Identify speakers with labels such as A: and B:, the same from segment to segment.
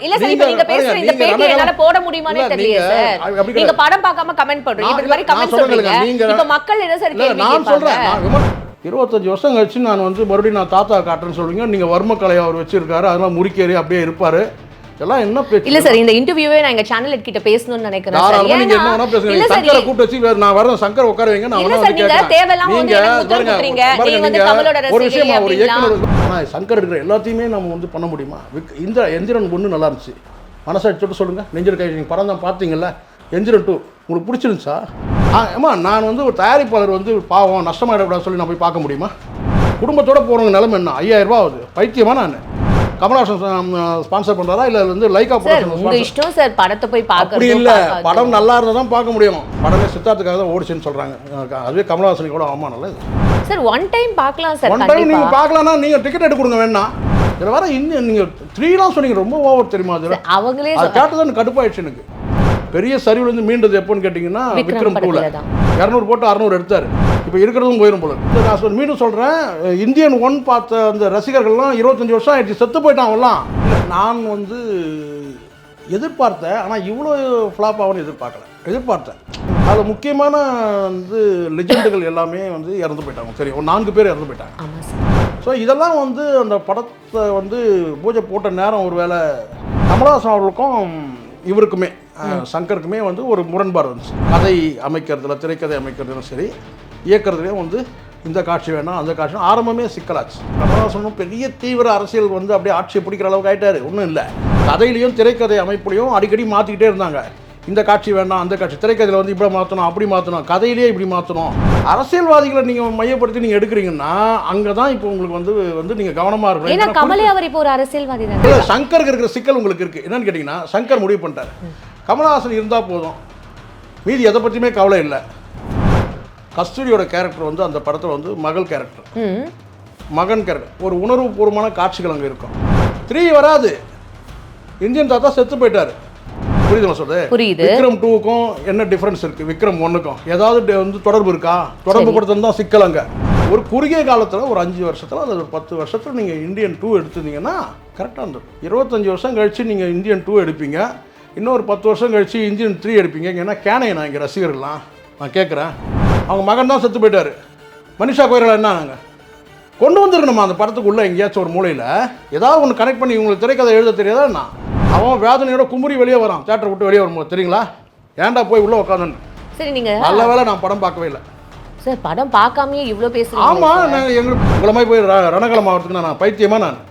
A: இல்ல சார், இப்ப நீங்க பேசுற இந்த பேட்டி என்னால போட முடியுமானே தெரியல சார். நீங்க படம் பார்க்காம கமெண்ட் பண்றீங்க. இந்த மாதிரி கமெண்ட் சொல்றீங்க. இப்ப மக்கள் என்ன சார் கேள்வி கேட்பாங்க? நான் சொல்றேன்,
B: 25 வருஷம் கழிச்சு நான் மறுபடியும் நான் தாத்தா காட்டுறேன்னு சொல்றீங்க. நீங்க வர்மக்கலை அவர் வச்சிருக்காரு, அதெல்லாம் முறிக்கேறி அப்படியே இருப்பாரு. இதெல்லாம் என்ன பேச்சு?
A: இல்ல சார், இந்த இன்டர்வியூவே நான் எங்க சேனல் கிட்ட பேசணும்னு நினைக்கிறேன் சார்.
B: நீங்க என்ன வேணா பேசுங்க. சங்கரை கூட்டி வச்சு நான் வரேன், சங்கர் உட்கார வைங்க, நான்
A: வந்து கேக்குறேன். தேவலாம் வந்து முத்துறீங்க. நீங்க வந்து கமலோட ரசிகை
B: ஒரு இயக்குனர் நான் சங்கர் இருக்கிற எல்லாத்தையுமே நம்ம பண்ண முடியுமா? இந்த எந்திரன் 1 நல்லா இருந்துச்சு, மனசாட்சி சொல்லிட்டு சொல்லுங்க. நெஞ்சில் கை நீங்கள் படம் தான் பார்த்தீங்கல்ல, எந்திரன் 2 உங்களுக்கு பிடிச்சிருந்துச்சா? ஆமா, நான் ஒரு தயாரிப்பாளர் பாவம் நஷ்டமாயிடக்கூடாது சொல்லி நான் போய் பார்க்க முடியுமா? குடும்பத்தோட போகிறவங்க நிலைமை என்ன? 5000 ரூபா ஆகுது. பைத்தியமா? நான் கமலஹாசன் ஸ்பான்சர் பண்றாரா இல்ல லைகா ப்ரொடக்ஷன்
A: உங்க இஷ்டம் சார். படத்தை போய் பார்க்க
B: அப்படி இல்ல, படம் நல்லா இருந்தா தான் பார்க்க முடியும். படமே சித்தார்த்துக்காக தான் ஓடிச்சுன்னு சொல்றாங்க. அதுவே கமலஹாசன் கூட ஆமா நல்லது
A: சார். ஒன் டைம் பார்க்கலாம் சார்.
B: ஒன் டைம் நீங்க பார்க்கலாம்னா நீங்க டிக்கெட் எடுத்து கொடுங்க வேணா. இதுல வர இன்னும் நீங்க 3 சொன்னீங்க, ரொம்ப ஓவர் தெரியுமா? அது
A: அவங்களே
B: கேட்டதான் கடுப்பாயிடுச்சு எனக்கு. பெரிய சரிவுல மீண்டது எப்போன்னு கேட்டீங்கன்னா விக்ரம் 2ல 200 போட்டு 600 எடுத்தாரு. இப்போ இருக்கிறதும் போயிடும் போல. நான் மீண்டும் சொல்கிறேன், இந்தியன் 1 பார்த்த அந்த ரசிகர்கள்லாம் 25 வருஷம் ஆயிடுச்சு, செத்து போயிட்டாங்கலாம். நான் எதிர்பார்த்தேன், ஆனால் இவ்வளோ ஃப்ளாப் ஆகும்னு எதிர்பார்த்தேன். அதில் முக்கியமான லெஜெண்டுகள் எல்லாமே இறந்து போயிட்டாங்க. சரி, ஒரு 4 பேர் இறந்து போயிட்டாங்க. ஸோ இதெல்லாம் அந்த படத்தை பூஜை போட்ட நேரம் ஒரு வேளை கமலஹாசன் அவர்களுக்கும் இவருக்குமே சங்கருக்குமே ஒரு முரண்பாடு இருந்துச்சு. கதை அமைக்கிறதுல, திரைக்கதை அமைக்கிறதுலும் சரி, இயக்கிறதுலேயும் இந்த காட்சி வேணாம் அந்த காட்சி ஆரம்பமே சிக்கலாச்சு. கமலஹாசனும் பெரிய தீவிர அரசியல் அப்படியே ஆட்சியை பிடிக்கிற அளவுக்கு ஆகிட்டாரு. ஒன்றும் இல்லை, கதையிலையும் திரைக்கதை அமைப்புலையும் அடிக்கடி மாற்றிக்கிட்டே இருந்தாங்க. இந்த காட்சி வேண்டாம் அந்த காட்சி, திரைக்கதையில் இப்படி மாற்றணும் அப்படி மாற்றணும், கதையிலேயே இப்படி மாற்றணும். அரசியல்வாதிகளை நீங்கள் மையப்படுத்தி நீங்கள் எடுக்கிறீங்கன்னா அங்கே தான் இப்போ உங்களுக்கு நீங்கள் கவனமாக இருக்கணும்.
A: ஏன்னா கமலே அவர் இப்போ ஒரு அரசியல்வாதி தான்.
B: இல்லை, சங்கருக்கு இருக்கிற சிக்கல் உங்களுக்கு இருக்குது. என்னன்னு கேட்டிங்கன்னா, சங்கர் முடிவு பண்ணிட்டார், கமலஹாசன் இருந்தால் போதும், மீதி எதை பற்றியுமே கவலை இல்லை. கஸ்தூரியோட கேரக்டர் அந்த படத்தில் மகள் கேரக்டர், மகன் கேரக்டர், ஒரு உணர்வுபூர்வமான காட்சிகள் அங்கே இருக்கும். 3 வராது. இந்தியன் தாத்தா செத்து போயிட்டார். புரியுது நான் சொல்றது?
A: புரியுது.
B: விக்ரம் 2க்கும் என்ன டிஃபரன்ஸ் இருக்குது, விக்ரம் 1க்கும் ஏதாவது தொடர்பு இருக்கா? தொடர்பு படுத்துறது தான் சிக்கல். அங்கே ஒரு குறுகிய காலத்தில் ஒரு 5 வருஷத்தில் அல்லது ஒரு 10 வருஷத்தில் நீங்கள் இந்தியன் 2 எடுத்துருந்தீங்கன்னா கரெக்டாக இருந்தது. 25 வருஷம் கழித்து நீங்கள் இந்தியன் 2 எடுப்பீங்க, இன்னொரு 10 வருஷம் கழித்து இந்தியன் 3 எடுப்பீங்க. ஏன்னா கேனையை நான் இங்கே ரசிகர்கள்லாம் நான் கேட்குறேன், அவங்க மகன் தான் செத்து போயிட்டார். மனிஷா கோயிரலா என்ன நாங்கள் கொண்டு வந்துருக்கணுமா அந்த படத்துக்குள்ளே? எங்கேயாச்சும் ஒரு மூலையில் ஏதாவது ஒன்று கனெக்ட் பண்ணி உங்களுக்கு திரைக்கதை எழுத தெரியாதா? நான் அவன் வேதனையோட குமுறி வெளியே வரான், தியேட்டர் விட்டு வெளியே வரும்போது தெரியுங்களா? ஏன்டா போய் உள்ளே உட்காந்துன்னு.
A: சரி, நீங்கள்
B: நல்ல வேலை நான் படம் பார்க்கவே இல்லை
A: சார். படம் பார்க்காமே இவ்வளோ பேசுகிறேன்.
B: ஆமாம், நான் எங்களுக்கு உங்களை மாதிரி போய் ரணகலம் ஆகிறதுக்கு நான் பைத்தியமாக நான்.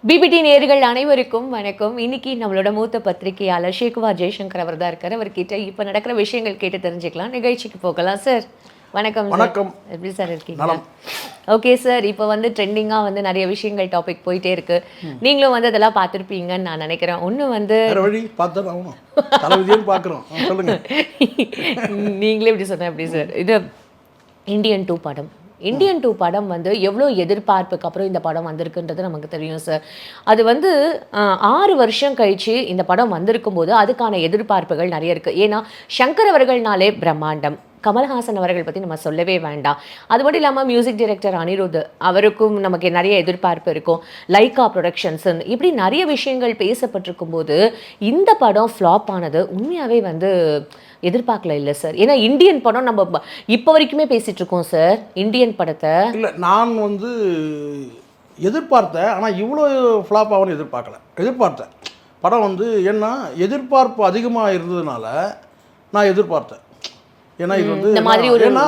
A: பிபிடி நேயர்கள் அனைவருக்கும் வணக்கம். இன்னைக்கு நம்மளோட மூத்த பத்திரிகையாளர் ஷேகுவா ஜெய்சங்கர் அவர் தான் இருக்கார். அவர்கிட்ட இப்போ நடக்கிற விஷயங்கள் கேட்டு தெரிஞ்சுக்கலாம். நிகழ்ச்சிக்கு போகலாம் சார். வணக்கம்.
B: வணக்கம்.
A: எப்படி சார் இருக்கீங்க? ஓகே சார், இப்போ ட்ரெண்டிங்காக நிறைய விஷயங்கள் டாபிக் போயிட்டே இருக்கு. நீங்களும் அதெல்லாம் பார்த்துருப்பீங்கன்னு நான் நினைக்கிறேன். நீங்களே இப்படி சொன்ன எப்படி சார்? இது இந்தியன் 2 படம். இந்தியன் 2 படம் எவ்வளோ எதிர்பார்ப்புக்கு அப்புறம் இந்த படம் வந்திருக்குன்றது நமக்கு தெரியும் சார். அது 6 வருஷம் கழிச்சு இந்த படம் வந்திருக்கும் போது அதுக்கான எதிர்பார்ப்புகள் நிறைய இருக்குது. ஏன்னா சங்கர் அவர்கள்னாலே பிரம்மாண்டம், கமல்ஹாசன் அவர்கள் பற்றி நம்ம சொல்லவே வேண்டாம். அது மட்டும் இல்லாமல் மியூசிக் டைரக்டர் அனிருத் அவருக்கும் நமக்கு நிறைய எதிர்பார்ப்பு இருக்கும். லைகா ப்ரொடக்ஷன்ஸ் இப்படி நிறைய விஷயங்கள் பேசப்பட்டிருக்கும் போது இந்த படம் ஃப்ளாப் ஆனது உண்மையாகவே எதிர்பார்க்கல இல்லை சார். ஏன்னா இந்தியன் படம் நம்ம இப்போ வரைக்குமே பேசிகிட்டு இருக்கோம் சார். இந்தியன் படத்தை
B: இல்லை, நான் எதிர்பார்த்தேன், ஆனால் இவ்வளோ ஃப்ளாப் ஆகும்னு எதிர்பார்த்தேன். படம் ஏன்னா எதிர்பார்ப்பு அதிகமாக இருந்ததுனால நான் எதிர்பார்த்தேன். ஏன்னா இது ஏன்னா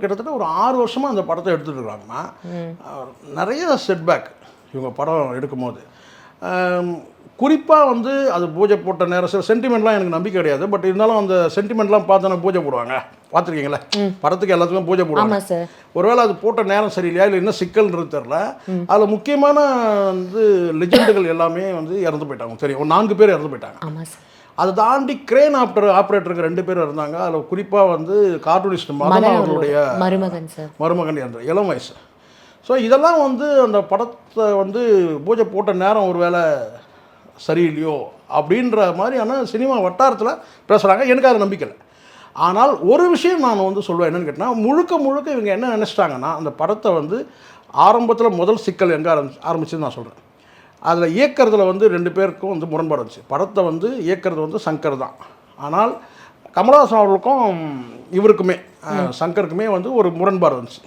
B: கிட்டத்தட்ட ஒரு 6 வருஷமாக அந்த படத்தை எடுத்துகிட்டு இருக்காங்கன்னா நிறைய செட்பேக் இவங்க படம் எடுக்கும்போது. குறிப்பாக அது பூஜை போட்ட நேரம் சில சென்டிமெண்ட்லாம் எனக்கு நம்பிக்கை கிடையாது. பட் இருந்தாலும் அந்த சென்டிமெண்ட்லாம் பார்த்தோன்னா பூஜை போடுவாங்க, பார்த்துருக்கீங்களா? படத்துக்கு எல்லாத்துக்குமே பூஜை போடுவாங்க. ஒருவேளை அது போட்ட நேரம் சரியில்லையா இல்லை என்ன சிக்கல்ன்றது தெரில. அதில் முக்கியமான லெஜெண்டுகள் எல்லாமே இறந்து போயிட்டாங்க. சரி, ஒரு 4 பேர் இறந்து போயிட்டாங்க. அதை தாண்டி கிரேன் ஆப்ரேட்டருக்கு 2 பேர் இருந்தாங்க. அதில் குறிப்பாக கார்ட்டூனிஸ்ட் மதன் அவர்களுடைய மருமகன் இறந்தார், இளம் வயசு. ஸோ இதெல்லாம் அந்த படத்தை பூஜை போட்ட நேரம் ஒரு வேளை சரியில்லையோ அப்படின்ற மாதிரியான சினிமா வட்டாரத்தில் பேசுகிறாங்க. எனக்கு அது நம்பிக்கை இல்லை. ஆனால் ஒரு விஷயம் நான் வந்து சொல்லுவேன், என்னென்னு கேட்டால், முழுக்க இவங்க என்ன நினச்சிட்டாங்கன்னா, அந்த படத்தை வந்து ஆரம்பத்தில் முதல் சிக்கல் எங்கே ஆரம்பிச்சுன்னு நான் சொல்கிறேன். அதில் இயக்கிறதுல வந்து 2 பேருக்கும் வந்து முரண்பாடு இருந்துச்சு. படத்தை வந்து இயக்கிறது வந்து சங்கர் தான். ஆனால் கமலஹாசன் அவர்களுக்கும் இவருக்குமே சங்கருக்குமே வந்து ஒரு முரண்பாடு இருந்துச்சு.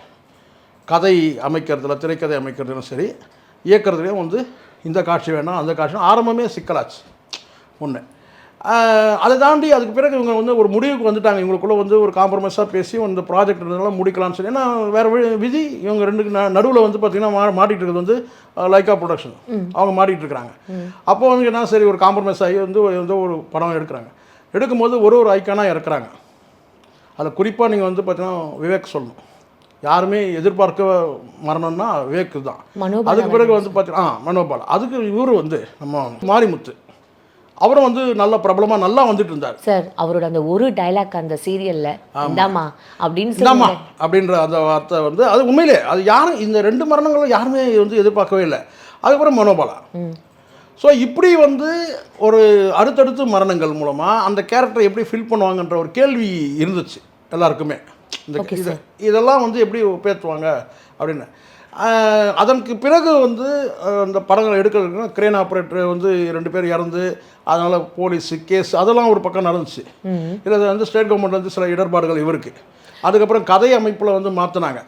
B: கதை அமைக்கிறதுல, திரைக்கதை அமைக்கிறதுலும் சரி, இயக்கிறதுலேயும் வந்து இந்த காட்சி வேணாம், அந்த காட்சி ஆரம்பமே சிக்கலாச்சு ஒன்று. அதை தாண்டி அதுக்கு பிறகு இவங்க வந்து ஒரு முடிவுக்கு வந்துட்டாங்க. இவங்களுக்குள்ளே வந்து ஒரு காம்ப்ரமைஸாக பேசி இந்த ப்ராஜெக்ட் இருந்தாலும் முடிக்கலாம்னு சொல்லி. ஏன்னா வேறு விதி இவங்க ரெண்டுக்கு நடுவில் வந்து பார்த்திங்கன்னா மாட்டிகிட்டு இருக்கிறது வந்து லைக்கா ப்ரொடக்ஷன், அவங்க மாட்டிகிட்டு இருக்கிறாங்க. அப்போ வந்து என்ன, சரி ஒரு காம்ப்ரமைஸ் ஆகி வந்து ஒரு படம் எடுக்கிறாங்க. எடுக்கும்போது ஒரு ஐக்கானாக இறக்குறாங்க. அதில் குறிப்பாக நீங்கள் வந்து பார்த்தீங்கன்னா விவேக் சொல்லணும். யாருமே எதிர்பார்க்க மரணம்னா விவேக் தான். அதுக்கு பிறகு வந்து பார்த்தீங்கன்னா மனோபால். அதுக்கு இவர் வந்து நம்ம மாரிமுத்து, அவரும் வந்து நல்ல பிரபலமாக நல்லா வந்துட்டு இருந்தார்
A: சார். அவரோட அந்த ஒரு டைலாக் அந்த சீரியலில் இந்தாமா அப்படின்னு
B: இந்தாமா அப்படின்ற அந்த வார்த்தை வந்து அது உண்மையிலே அது யாரும் இந்த 2 மரணங்களும் யாருமே வந்து எதிர்பார்க்கவே இல்லை. அதுக்கப்புறம் மனோபாலா. ஸோ இப்படி வந்து ஒரு அடுத்தடுத்து மரணங்கள் மூலமாக அந்த கேரக்டரை எப்படி ஃபில் பண்ணுவாங்கன்ற ஒரு கேள்வி இருந்துச்சு எல்லாருக்குமே. இதெல்லாம் வந்து எப்படி பேத்துவாங்க அப்படின்னு. அதற்கு பிறகு வந்து அந்த படங்களை எடுக்கிறதுக்கு கிரேன் ஆப்ரேட்டர் வந்து 2 பேர் இறந்து, அதனால் போலீஸு கேஸ் அதெல்லாம் ஒரு பக்கம் நடந்துச்சு. இதில் வந்து ஸ்டேட் கவர்மெண்ட் வந்து சில இடர்பாடுகள் இவருக்கு. அதுக்கப்புறம் கதை அமைப்பில் வந்து மாற்றினாங்க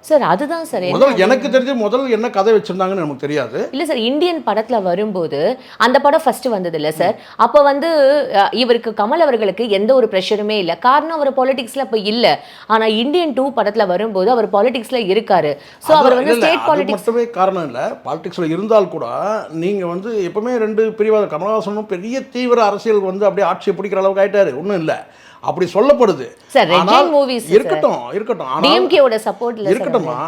A: சார். அதுதான் சார்
B: எனக்கு தெரிஞ்ச முதல் என்ன கதை வச்சிருந்தாங்கன்னு நமக்கு தெரியாது.
A: இல்லை சார், இந்தியன் படத்தில் வரும்போது அந்த படம் ஃபர்ஸ்ட் வந்தது இல்லை சார். அப்போ வந்து இவருக்கு கமல் அவர்களுக்கு எந்த ஒரு ப்ரெஷருமே இல்லை. காரணம் அவர் பாலிடிக்ஸில் இப்போ இல்லை. ஆனால் இந்தியன் 2 படத்தில் வரும்போது அவர் பாலிடிக்ஸில் இருக்காரு. ஸோ அவர் வந்து ஸ்டேட் பாலிடிக்ஸ்
B: மட்டுமே காரணம் இல்லை. பாலிடிக்ஸில் இருந்தால் கூட நீங்கள் வந்து எப்பவுமே 2 பிரிவாத கமலஹாசனும் பெரிய தீவிர அரசியல் வந்து அப்படியே ஆட்சியை பிடிக்கிற அளவுக்கு ஆயிட்டாரு. ஒன்றும் இல்லை, அப்படி சொல்லப்படுது. இருக்கட்டும் இருக்கட்டும்.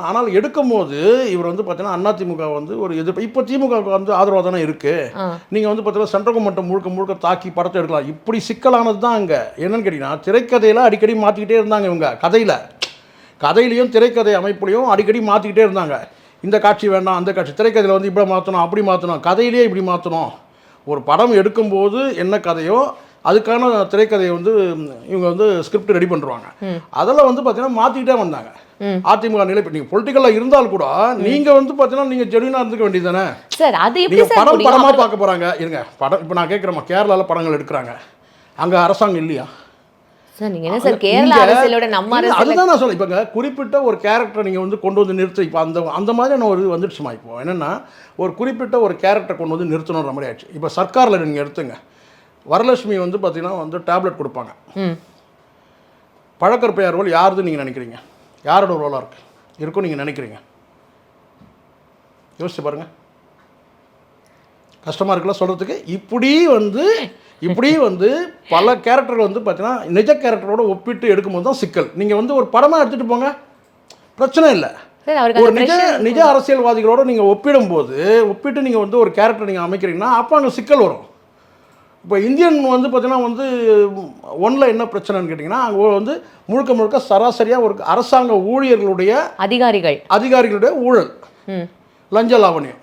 B: ஆனால் எடுக்கும்போது இவர் வந்து பார்த்தீங்கன்னா அதிமுக வந்து ஒரு எதிர்ப்பு. இப்போ திமுக வந்து ஆதரவாக தானே இருக்கு. நீங்கள் வந்து பார்த்தீங்கன்னா சென்ட்ரல் கவர்மெண்ட்டை முழுக்க தாக்கி படத்தை எடுக்கலாம். இப்படி சிக்கலானது தான் அங்கே என்னன்னு கேட்டிங்கன்னா, திரைக்கதையில் அடிக்கடி மாற்றிக்கிட்டே இருந்தாங்க இவங்க. கதையிலையும் திரைக்கதை அமைப்புலையும் அடிக்கடி மாற்றிக்கிட்டே இருந்தாங்க. இந்த காட்சி வேண்டாம், அந்த காட்சி, திரைக்கதையில் வந்து இப்படி மாற்றணும், அப்படி மாற்றணும், கதையிலேயே இப்படி மாற்றணும். ஒரு படம் எடுக்கும்போது என்ன கதையோ அதுக்கான திரைக்கதையை வந்து இவங்க வந்து ஸ்கிரிப்ட் ரெடி பண்ணுறாங்க. அதெல்லாம் வந்து பார்த்தீங்கன்னா மாற்றிக்கிட்டே வந்தாங்க. அதிமுக நிலை நீங்கள் பொலிட்டிக்கலாக இருந்தால் கூட நீங்கள் வந்து பார்த்தீங்கன்னா நீங்கள் ஜெனுவினாக இருந்துக்க வேண்டியது தானே
A: சார். அது
B: நீங்கள் படமாக பார்க்க போகிறாங்க. இருங்க, படம் இப்போ நான் கேட்குறேம்மா, கேரளாவில் படங்கள் எடுக்கிறாங்க, அங்கே அரசாங்கம் இல்லையா
A: சார்? நீங்கள் என்ன சார் கேரளா அரசியலோட நம்ம அரசியல்?
B: அதுதான் நான் சொல்ல. இப்போ குறிப்பிட்ட ஒரு கேரக்டரை நீங்கள் வந்து கொண்டு வந்து நிறுத்த, இப்போ அந்த மாதிரியான ஒரு இது வந்துடுச்சுமா. இப்போ என்னென்னா ஒரு குறிப்பிட்ட ஒரு கேரக்டரை கொண்டு வந்து நிறுத்தணுன்ற மாதிரி ஆயிடுச்சு. இப்போ சர்க்காரில் நீங்கள் எடுத்துங்க, வரலட்சுமி வந்து பார்த்தீங்கன்னா வந்து டேப்லெட் கொடுப்பாங்க. பழக்கற்பையார் ரோல் யாருன்னு நீங்கள் நினைக்கிறீங்க? யாரோட ரோலாக இருக்கும் நீங்கள் நினைக்கிறீங்க? யோசிச்சு பாருங்கள். கஷ்டமாக இருக்குல்ல சொல்கிறதுக்கு. இப்படி வந்து பல கேரக்டர்கள் வந்து பார்த்தீங்கன்னா நிஜ கேரக்டரோட ஒப்பிட்டு எடுக்கும்போது தான் சிக்கல். நீங்கள் வந்து ஒரு படமாக எடுத்துகிட்டு போங்க, பிரச்சனை இல்லை. ஒரு நிஜ அரசியல்வாதிகளோடு நீங்கள் ஒப்பிட்டு நீங்கள் வந்து ஒரு கேரக்டர் நீங்கள் அமைக்கிறீங்கன்னா அப்போ அங்கே சிக்கல் வரும். இப்போ இந்தியன் வந்து பார்த்தீங்கன்னா வந்து 1ல் என்ன பிரச்சனைன்னு கேட்டிங்கன்னா, அங்கே வந்து முழுக்க சராசரியாக ஒரு அரசாங்க ஊழியர்களுடைய அதிகாரிகளுடைய ஊழல், லஞ்ச லாவணியம்,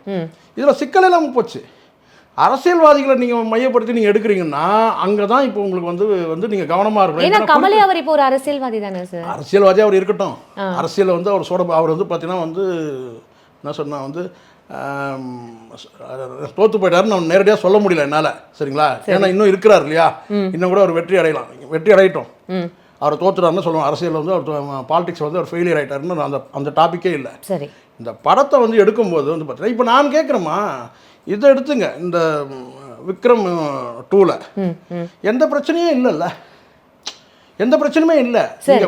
B: இதில் சிக்கல் இல்லாமல் போச்சு. அரசியல்வாதிகளை நீங்கள் மையப்படுத்தி நீங்கள் எடுக்கிறீங்கன்னா அங்கே தான் இப்போ உங்களுக்கு வந்து நீங்கள் கவனமாக இருக்கணும்.
A: ஏன்னா கமலே அவர் இப்போ ஒரு அரசியல்வாதி தானே சார்?
B: அரசியல்வாதி அவர் இருக்கட்டும். அரசியலில் வந்து அவர் வந்து பார்த்தீங்கன்னா வந்து என்ன சொன்னால் வந்து தோற்று போயிட்டாருன்னு நான் நேரடியாக சொல்ல முடியல என்னால். சரிங்களா? ஏன்னா இன்னும் இருக்கிறார் இல்லையா, இன்னும் கூட அவர் வெற்றி அடையட்டும். அவர் தோற்றுட்டாருன்னு சொல்லுவோம். அரசியலில் வந்து அவர் பாலிடிக்ஸ் வந்து அவர் ஃபெயிலியர் ஆகிட்டாருன்னு அந்த டாப்பிக்கே இல்லை.
A: சரி, இந்த
B: படத்தை வந்து எடுக்கும்போது வந்து பார்த்தீங்கன்னா இப்போ நான் கேட்குறேம்மா, இதை எடுத்துங்க, இந்த விக்ரம் 2ல் எந்த பிரச்சனையும் இல்லைல்ல, எந்த பிரச்சனையுமே இல்லை.
A: சார்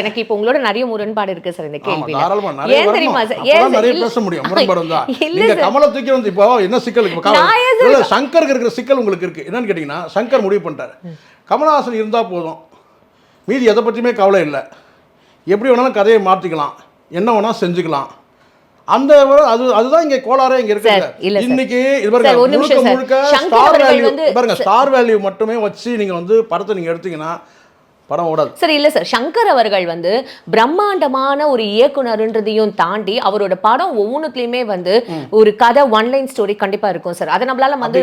A: எனக்கு இப்போ உங்களோட நிறைய முரண்பாடு இருக்கு சார் இந்த கேள்வி. ஏன் தெரியுமா சார்?
B: நிறைய பேச முடியும் முரண்பாடு தான். நீங்க கமலை தூக்கி வந்து இப்போ என்ன சிக்கல், சங்கருக்கு இருக்கிற சிக்கல் உங்களுக்கு இருக்கு. என்னன்னு கேட்டீங்கன்னா, சங்கர் முடிவு பண்ணிட்டாரு கமலஹாசன் இருந்தால் போதும், மீதி எதை பற்றியுமே கவலை இல்லை, எப்படி வேணாலும் கதையை மாற்றிக்கலாம், என்ன வேணால் செஞ்சுக்கலாம். அந்த அதுதான் இங்கே கோளாரே இங்கே இருக்கு. இன்னைக்கு முழுக்க ஸ்டார் வேல்யூ மட்டுமே வச்சு நீங்கள் வந்து படத்தை நீங்கள் எடுத்தீங்கன்னா படம் ஓடாது.
A: சரி இல்ல சார், சங்கர் அவர்கள் வந்து பிரம்மாண்டமான ஒரு இயக்குனர்ன்றதையும் தாண்டி அவரோட படம் ஒவ்வொன்றுலயுமே வந்து ஒரு கதை ஒன்லைன் ஸ்டோரி கண்டிப்பா இருக்கும் சார். அதை நம்மளால வந்து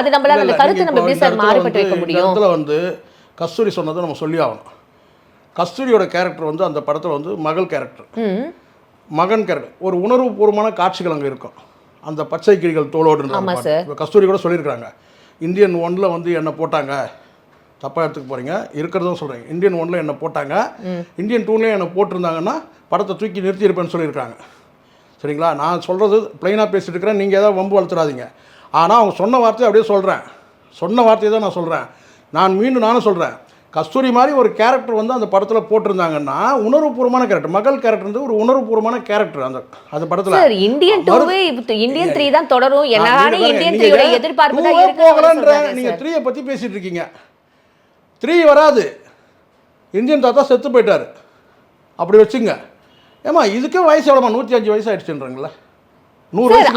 A: அது நம்மளால அந்த கருத்து நம்ம எப்படி சார் மாறுபட்டு வைக்க முடியும்?
B: இடத்துல வந்து கஸ்தூரி சொன்னதை நம்ம சொல்லி ஆகணும். கஸ்தூரியோட கேரக்டர் வந்து அந்த படத்தில் வந்து மகள் கேரக்டர், மகன் கேரக்டர், ஒரு உணர்வுபூர்வமான காட்சிகள் அங்கே இருக்கும். அந்த பச்சை கிளிகள் தோளோடுன்ற இப்போ கஸ்தூரி கூட சொல்லியிருக்காங்க, இந்தியன் 1ல் வந்து என்னை போட்டாங்க, தப்பாக எடுத்துக்க போகிறீங்க, இருக்கிறதும் சொல்கிறீங்க, இந்தியன் 1ல் என்னை போட்டாங்க, இந்தியன் 2லேயும் என்னை போட்டிருந்தாங்கன்னா படத்தை தூக்கி நிறுத்தியிருப்பேன்னு சொல்லியிருக்காங்க. சரிங்களா? நான் சொல்கிறது ப்ளைனாக பேசிட்டு இருக்கிறேன், நீங்கள் ஏதாவது வம்பு வளர்த்துறாதீங்க. ஆனால் அவங்க சொன்ன வார்த்தையை அப்படியே சொல்கிறேன், சொன்ன வார்த்தையை தான் நான் சொல்கிறேன். நானும் சொல்கிறேன், கஸ்தூரி மாதிரி ஒரு கேரக்டர் வந்து அந்த படத்தில் போட்டிருந்தாங்கன்னா உணர்வுபூர்வமான கேரக்டர், மகள் கேரக்டர் வந்து ஒரு உணர்வுபூர்வமான கேரக்டர் அந்த படத்தில்.
A: சார் இந்தியன் 2 இந்தியன் 3 தான் தொடரும். என்னன்னா இந்தியன் 3 யோட எதிர்பார்ப்பு தான் இருக்கு.
B: நீங்க 3 பத்தி பேசிட்டு இருக்கீங்க. 3 வராது, இந்தியன் தாத்தா செத்து போயிட்டாரு, அப்படி வச்சுங்க. ஏமா இதுக்கே வயசு எவ்வளோமா, 105 வயசு ஆயிடுச்சுன்றாங்களே.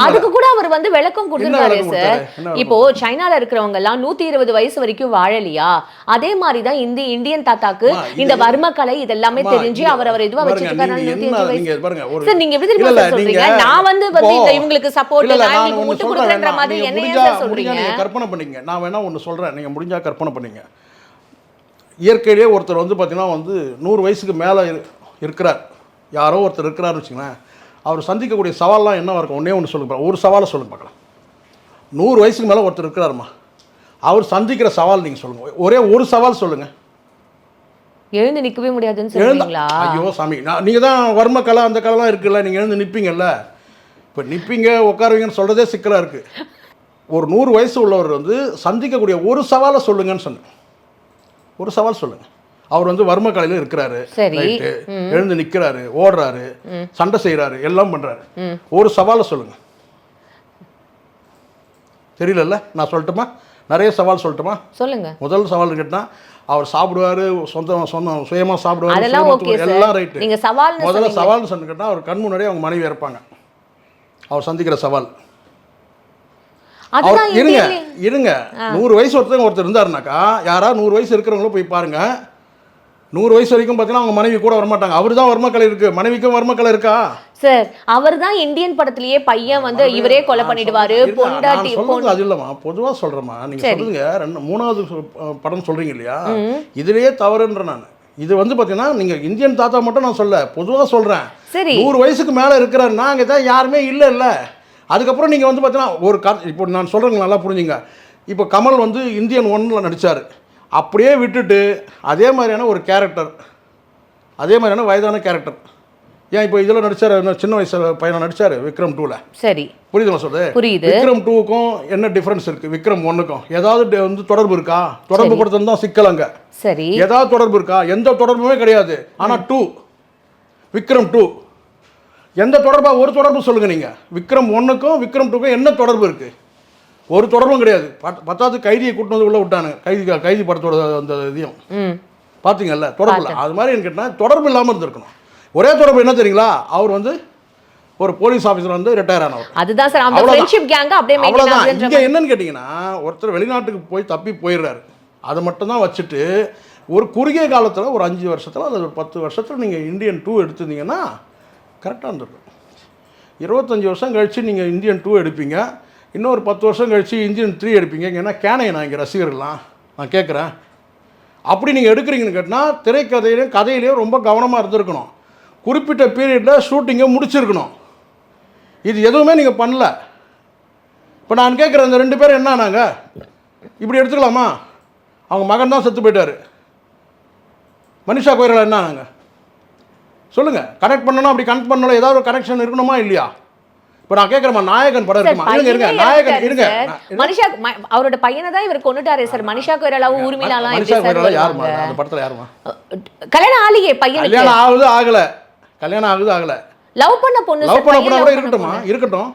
A: அதுக்கு கூட அவர் வந்து விளக்கம் கொடுத்துருக்காரு சார். இப்போ சைனால இருக்கிறவங்க எல்லாம் 120 வயசு வரைக்கும் வாழலையா, அதே மாதிரி தான் இந்தியன் தாத்தாக்கு இந்த வர்ம கலை இதெல்லாமே தெரிஞ்சு அவர் இதுவா வச்சிருக்காரு. 105 வயசு சார். நீங்க எப்படி தெரியுமா சொல்றீங்க? நான் வந்து இவங்களுக்கு சப்போர்ட், நான் இவங்களுக்கு முட்டு கொடுக்குறேன்ற மாதிரி என்ன சார் சொல்றீங்க?
B: கற்பனை பண்ணீங்க. நான் வேணா ஒன்னு சொல்றேன், நீங்க முடிஞ்சா கற்பனை பண்ணீங்க. இயற்கையிலேயே ஒருத்தர் வந்து பாத்தீங்கன்னா வந்து 100 வயசுக்கு மேல இருக்கிறார், யாரோ ஒருத்தர் இருக்கிறாருன்னு வச்சுங்களேன். அவர் சந்திக்கக்கூடிய சவால்லாம் என்னவா இருக்கும்? ஒன்று சொல்லுங்க, ஒரு சவாலை சொல்லுங்க பார்க்கலாம். 100 வயசுக்கு மேலே ஒருத்தர் இருக்கிறாருமா, அவர் சந்திக்கிற சவால் நீங்கள் சொல்லுங்கள், ஒரே ஒரு சவால் சொல்லுங்கள்.
A: எழுந்து நிற்கவே முடியாதுன்னு சொல்லுவீங்களா?
B: ஐயோ சாமி, நீங்கள் தான் வர்ம கலை அந்த கலைலாம் இருக்குல்ல, நீங்கள் எழுந்து நிற்பீங்கல்ல. இப்போ நிற்பீங்க உட்காருவீங்கன்னு சொல்கிறதே சிக்கலாக இருக்குது. ஒரு 100 வயசு உள்ளவர் வந்து சந்திக்கக்கூடிய ஒரு சவாலை சொல்லுங்கன்னு சொன்னேன். ஒரு சவால் சொல்லுங்கள். அவர் வந்து வர்ம கலையில் இருக்கிறாரு, எழுந்து நிற்கிறாரு, ஓடுறாரு, சண்டை செய்கிறாரு, எல்லாம் பண்ணுறாரு. ஒரு சவாலை சொல்லுங்க. தெரியலல்ல, நான் சொல்லட்டுமா? நிறைய சவால் சொல்லட்டுமா? சொல்லுங்க. முதல் சவால் கேட்டால் அவர் சாப்பிடுவாரு, சுயமாக சாப்பிடுவாரு, எல்லாம் ரைட்டு. முதல்ல சவால்னு சொன்ன கேட்டால் அவர் கண் முன்னாடியே அவங்க மனைவி இருப்பாங்க. அவர் சந்திக்கிற சவால். இருங்க 100 வயசு ஒருத்தர் இருந்தாருனாக்கா, யாராவது 100 வயசு இருக்கிறவங்களும் போய் பாருங்க. 100 வயசு வரைக்கும் பார்த்தீங்கன்னா அவங்க மனைவி கூட வரமாட்டாங்க. அவர் தான் வர்மக்கலை இருக்கு, மனைவிக்கும் வர்மக்கலை இருக்கா
A: சார்? அவர் தான் இந்தியன் படத்திலேயே பையன் வந்து இவரே கொலை பண்ணிடுவாரு, பொண்டாட்டி.
B: அது இல்லம்மா, பொதுவாக சொல்றேம்மா. நீங்க சொல்லுங்க, 3வது படம் சொல்றீங்க இல்லையா, இதுலயே தவறுன்ற நான். இது வந்து பார்த்தீங்கன்னா நீங்கள் இந்தியன் தாத்தா மட்டும் நான் சொல்ல, பொதுவாக சொல்கிறேன். 100 வயசுக்கு மேலே இருக்கிறாருன்னா அங்கே தான் யாருமே இல்லை. அதுக்கப்புறம் நீங்கள் வந்து பார்த்தீங்கன்னா ஒரு இப்போ நான் சொல்கிறேங்க, நல்லா புரிஞ்சுங்க. இப்போ கமல் வந்து இந்தியன் 1ல் நடித்தார், அப்படியே விட்டுட்டு அதே மாதிரியான ஒரு கேரக்டர், அதே மாதிரியான வயதான கேரக்டர். ஏன் இப்போ இதில் நடிச்சார், சின்ன வயசு பையனை நடிச்சார் விக்ரம் 2ல். சரி, புரியுது நான் சொல்றது? புரியுது. விக்ரம் 2க்கும் என்ன டிஃப்ரென்ஸ் இருக்குது, விக்ரம் 1க்கும் ஏதாவது வந்து தொடர்பு இருக்கா? தொடர்பு கொடுத்தது தான் சிக்கல் அங்கே. சரி, ஏதாவது தொடர்பு இருக்கா? எந்த தொடர்புமே கிடையாது. ஆனால் விக்ரம் 2 எந்த தொடர்பா? ஒரு தொடர்பு சொல்லுங்கள் நீங்கள். விக்ரம் 1க்கும் விக்ரம் 2க்கும் என்ன தொடர்பு இருக்குது? ஒரு தொடர்பும் கிடையாது. 10வது கைதியை கூட்டு வந்து உள்ள விட்டாங்க, கைதி படத்தோட அந்த இதையும் பார்த்தீங்கல்ல, தொடர்பு இல்லை. அது மாதிரி என்ன கேட்டால் தொடர்பு இல்லாமல் இருந்திருக்கணும். ஒரே தொடர்பு என்ன தெரியுங்களா, அவர் வந்து ஒரு போலீஸ் ஆஃபீஸர் வந்து ரிட்டையர் ஆனவர். அதுதான் சார் அந்த ஃப்ரெண்ட்ஷிப் கேங் அப்படியே மெயின்டைன் ஆகுது. இங்க என்னன்னு கேட்டிங்கன்னா, ஒருத்தர் வெளிநாட்டுக்கு போய் தப்பி போயிடுறாரு, அதை மட்டும் தான் வச்சுட்டு ஒரு குறுகிய காலத்தில் ஒரு 5 வருஷத்தில் அல்லது ஒரு 10 வருஷத்தில் நீங்கள் இந்தியன் 2 எடுத்திருந்தீங்கன்னா கரெக்டாக இருந்திருக்கும். 25 வருஷம் கழித்து நீங்கள் இந்தியன் 2 எடுப்பீங்க, இன்னொரு 10 வருஷம் கழித்து இந்தியன் 3 எடுப்பீங்க. ஏன்னா கேனையை நான் இங்கே ரசிகர்கள்லாம் நான் கேட்குறேன், அப்படி நீங்கள் எடுக்கிறீங்கன்னு கேட்டால் திரைக்கதையிலையும் கதையிலையும் ரொம்ப கவனமாக இருந்திருக்கணும். குறிப்பிட்ட பீரியடில் ஷூட்டிங்கை முடிச்சிருக்கணும். இது எதுவுமே நீங்கள் பண்ணல. இப்போ நான் கேட்குறேன், இந்த 2 பேரும் என்ன நாங்கள் இப்படி எடுத்துக்கலாமா? அவங்க மகன் தான் செத்து போயிட்டார். மனிஷா கொய்ராலா என்ன நாங்கள் சொல்லுங்கள். கனெக்ட் பண்ணணும், அப்படி கனெக்ட் பண்ணணும், ஏதாவது ஒரு கனெக்ஷன் இருக்கணுமா இல்லையா? இப்போ நான் கேட்குறேம்மா, நாயகன் படம் இருக்குமா? இருங்க நாயகன் இருங்க,
A: மனிஷா அவரோட பையனை தான் இவர் கொண்டுட்டாரே சார். மனிஷா கொய்ராலாவும் ஊர்மிளாலாம்
B: மனிஷா கொய்ராலா யாருமா அந்த படத்தில்? யாருமா
A: கல்யாணம் ஆலியே பையன்?
B: கல்யாணம் ஆகுது ஆகல
A: லவ் பண்ண பொண்ணு
B: கூட இருக்கட்டுமா, இருக்கட்டும்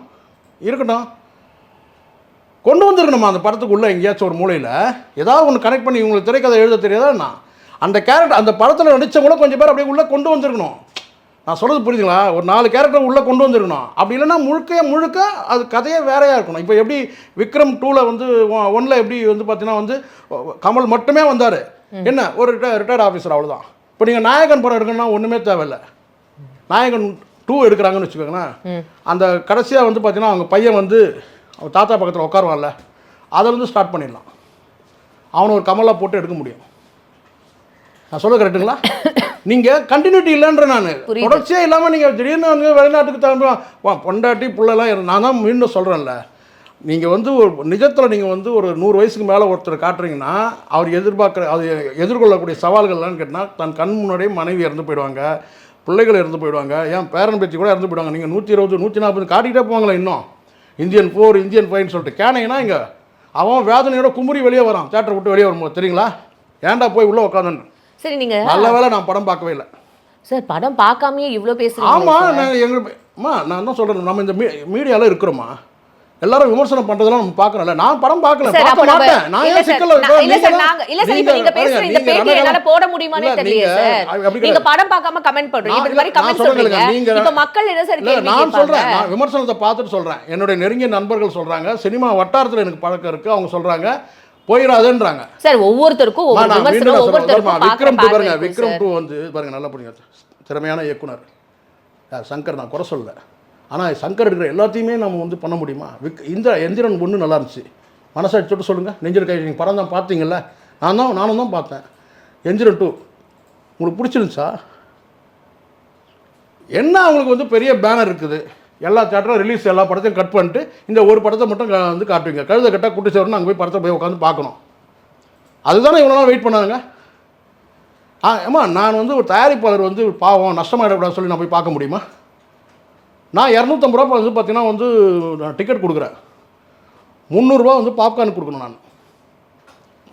B: கொண்டு வந்துருக்கணுமா அந்த படத்துக்குள்ள எங்கேயாச்சும் ஒரு மூலையில் ஏதாவது ஒன்று கனெக்ட் பண்ணி. உங்களுக்கு திரைக்கதை எழுத தெரியாதா? நான் அந்த கேரக்டர் அந்த படத்தில் நடித்தவங்கள கொஞ்சம் பேர் அப்படியே உள்ளே கொண்டு வந்துருக்கணும். நான் சொல்கிறது புரியுதுங்களா? ஒரு 4 கேரக்டர் உள்ளே கொண்டு வந்துருக்கணும். அப்படி இல்லைன்னா முழுக்க அது கதையே வேறையாக இருக்கணும். இப்போ எப்படி விக்ரம் 2ல் வந்து 1ல் எப்படி வந்து பார்த்தீங்கன்னா வந்து கமல் மட்டுமே வந்தார், என்ன ஒரு ரிட்டையர்ட் ஆஃபீஸர், அவ்வளோதான். இப்போ நீங்கள் நாயகன் படம் எடுக்கணும்னா ஒன்றுமே தேவையில்லை. நாயகன் 2 எடுக்கிறாங்கன்னு வச்சுக்கோங்களேன், அந்த கடைசியாக வந்து பார்த்தீங்கன்னா அவங்க பையன் வந்து அவன் தாத்தா பக்கத்தில் உட்காருவான்ல, அதை வந்து ஸ்டார்ட் பண்ணிடலாம். அவனை ஒரு கமலாக போட்டு எடுக்க முடியும். நான் சொல்ல கரெக்டுங்களா? நீங்கள் கண்டினியூட்டி இல்லைன்ற நான் தொடர்ச்சியாக இல்லாமல் நீங்கள் திடீர்னு வந்து வெளிநாட்டுக்கு தகுந்த பொண்டாட்டி பிள்ளைலாம் நான் தான் மீண்டும் சொல்கிறேன்ல, நீங்கள் வந்து ஒரு நிஜத்தில் நீங்கள் வந்து ஒரு 100 வயசுக்கு மேலே ஒருத்தர் காட்டுறீங்கன்னா அவர் அது எதிர்கொள்ளக்கூடிய சவால்கள்லாம் கேட்டால் தன் கண் முன்னாடியே மனைவி இறந்து போயிடுவாங்க, பிள்ளைகள் இறந்து போயிடுவாங்க, ஏன் பேரன் பேத்தி கூட இறந்து போயிடுவாங்க. நீங்கள் 120 140 காட்டிக்கிட்டே போவாங்களே இன்னும் இந்தியன் 4 இந்தியன் 5ன்னு சொல்லிட்டு கேனீங்கன்னா இங்கே அவன் வேதனையோட குமுறி வெளியே வரான் தேட்டரை விட்டு வெளியே வரும்போது. தெரியுங்களா? ஏன்டா போய் உள்ளே உட்காந்துன்னு.
A: சரி, நீங்கள்
B: நல்ல வேளை நான் படம் பார்க்கவே இல்லை
A: சார். படம் பார்க்காமையே இவ்வளோ பேசுகிறீங்க.
B: ஆமாம், நான் தான் சொல்கிறேன், நம்ம இந்த மீடியாவில் இருக்கிறோமா, எல்லாரும் விமர்சனம் பண்றதெல்லாம் நம்ம பார்க்கறோம்ல. நான் படம் பார்க்கல, பார்க்க மாட்டேன். நான் ஏன் சிக்கல்ல
A: இல்ல சார், இப்போ நீங்க பேசுற இந்த பேட்டி என்னால போட முடியுமானே தெரியல சார். நீங்க படம் பார்க்காம கமெண்ட் பண்றீங்க, இந்த மாதிரி கமெண்ட் சொல்றீங்க. இப்ப மக்கள் என்ன சார் கேள்வி
B: நான் சொல்றேன், நான் விமர்சனத்தை பார்த்துட்டு சொல்றேன். என்னுடைய நெருங்கிய நண்பர்கள் சொல்றாங்க, சினிமா வட்டாரத்துல எனக்கு பழக்கம் இருக்கு, அவங்க சொல்றாங்க போயிடாதேன்றாங்க
A: சார். ஒவ்வொருத்தருக்கும் ஒவ்வொரு விமர்சனம், ஒவ்வொருத்தருக்கும்
B: விக்ரம் 2 பாருங்க, விக்ரம் 2 வந்து பாருங்க, நல்லா புரியுங்க, திறமையான இயக்குனர் சங்கர், நான் குறை சொல்லல. ஆனால் சங்கர் இருக்கிற எல்லாத்தையுமே நம்ம வந்து பண்ண முடியுமா? இந்த எந்திரன் 1 நல்லா இருந்துச்சு, மனசாட்சி தொட்டு சொல்லுங்கள், நெஞ்சில் கை. நீங்கள் படம் தான் பார்த்தீங்கல்ல, நானும் தான் பார்த்தேன். எந்திரன் 2 உங்களுக்கு பிடிச்சிருந்துச்சா? என்ன அவங்களுக்கு வந்து பெரிய பேனர் இருக்குது, எல்லா தேட்டரும் ரிலீஸ் எல்லா படத்தையும் கட் பண்ணிட்டு இந்த ஒரு படத்தை மட்டும் வந்து காட்டுவீங்க. கழுத கட்டால் கூட்டு சேரணும், அங்கே போய் படத்தை போய் உட்காந்து பார்க்கணும். அதுதானே இவ்வளோ நாள் வெயிட் பண்ணாங்க. ஏம்மா, நான் வந்து ஒரு தயாரிப்பாளர் வந்து பாவம் நஷ்டமாயிடக்கூடாது சொல்லி நான் போய் பார்க்க முடியுமா? நான் 250 ரூபா வந்து பார்த்தீங்கன்னா வந்து நான் டிக்கெட் கொடுக்குறேன், 300 ரூபா வந்து பாப்கார்ன் கொடுக்கணும். நான்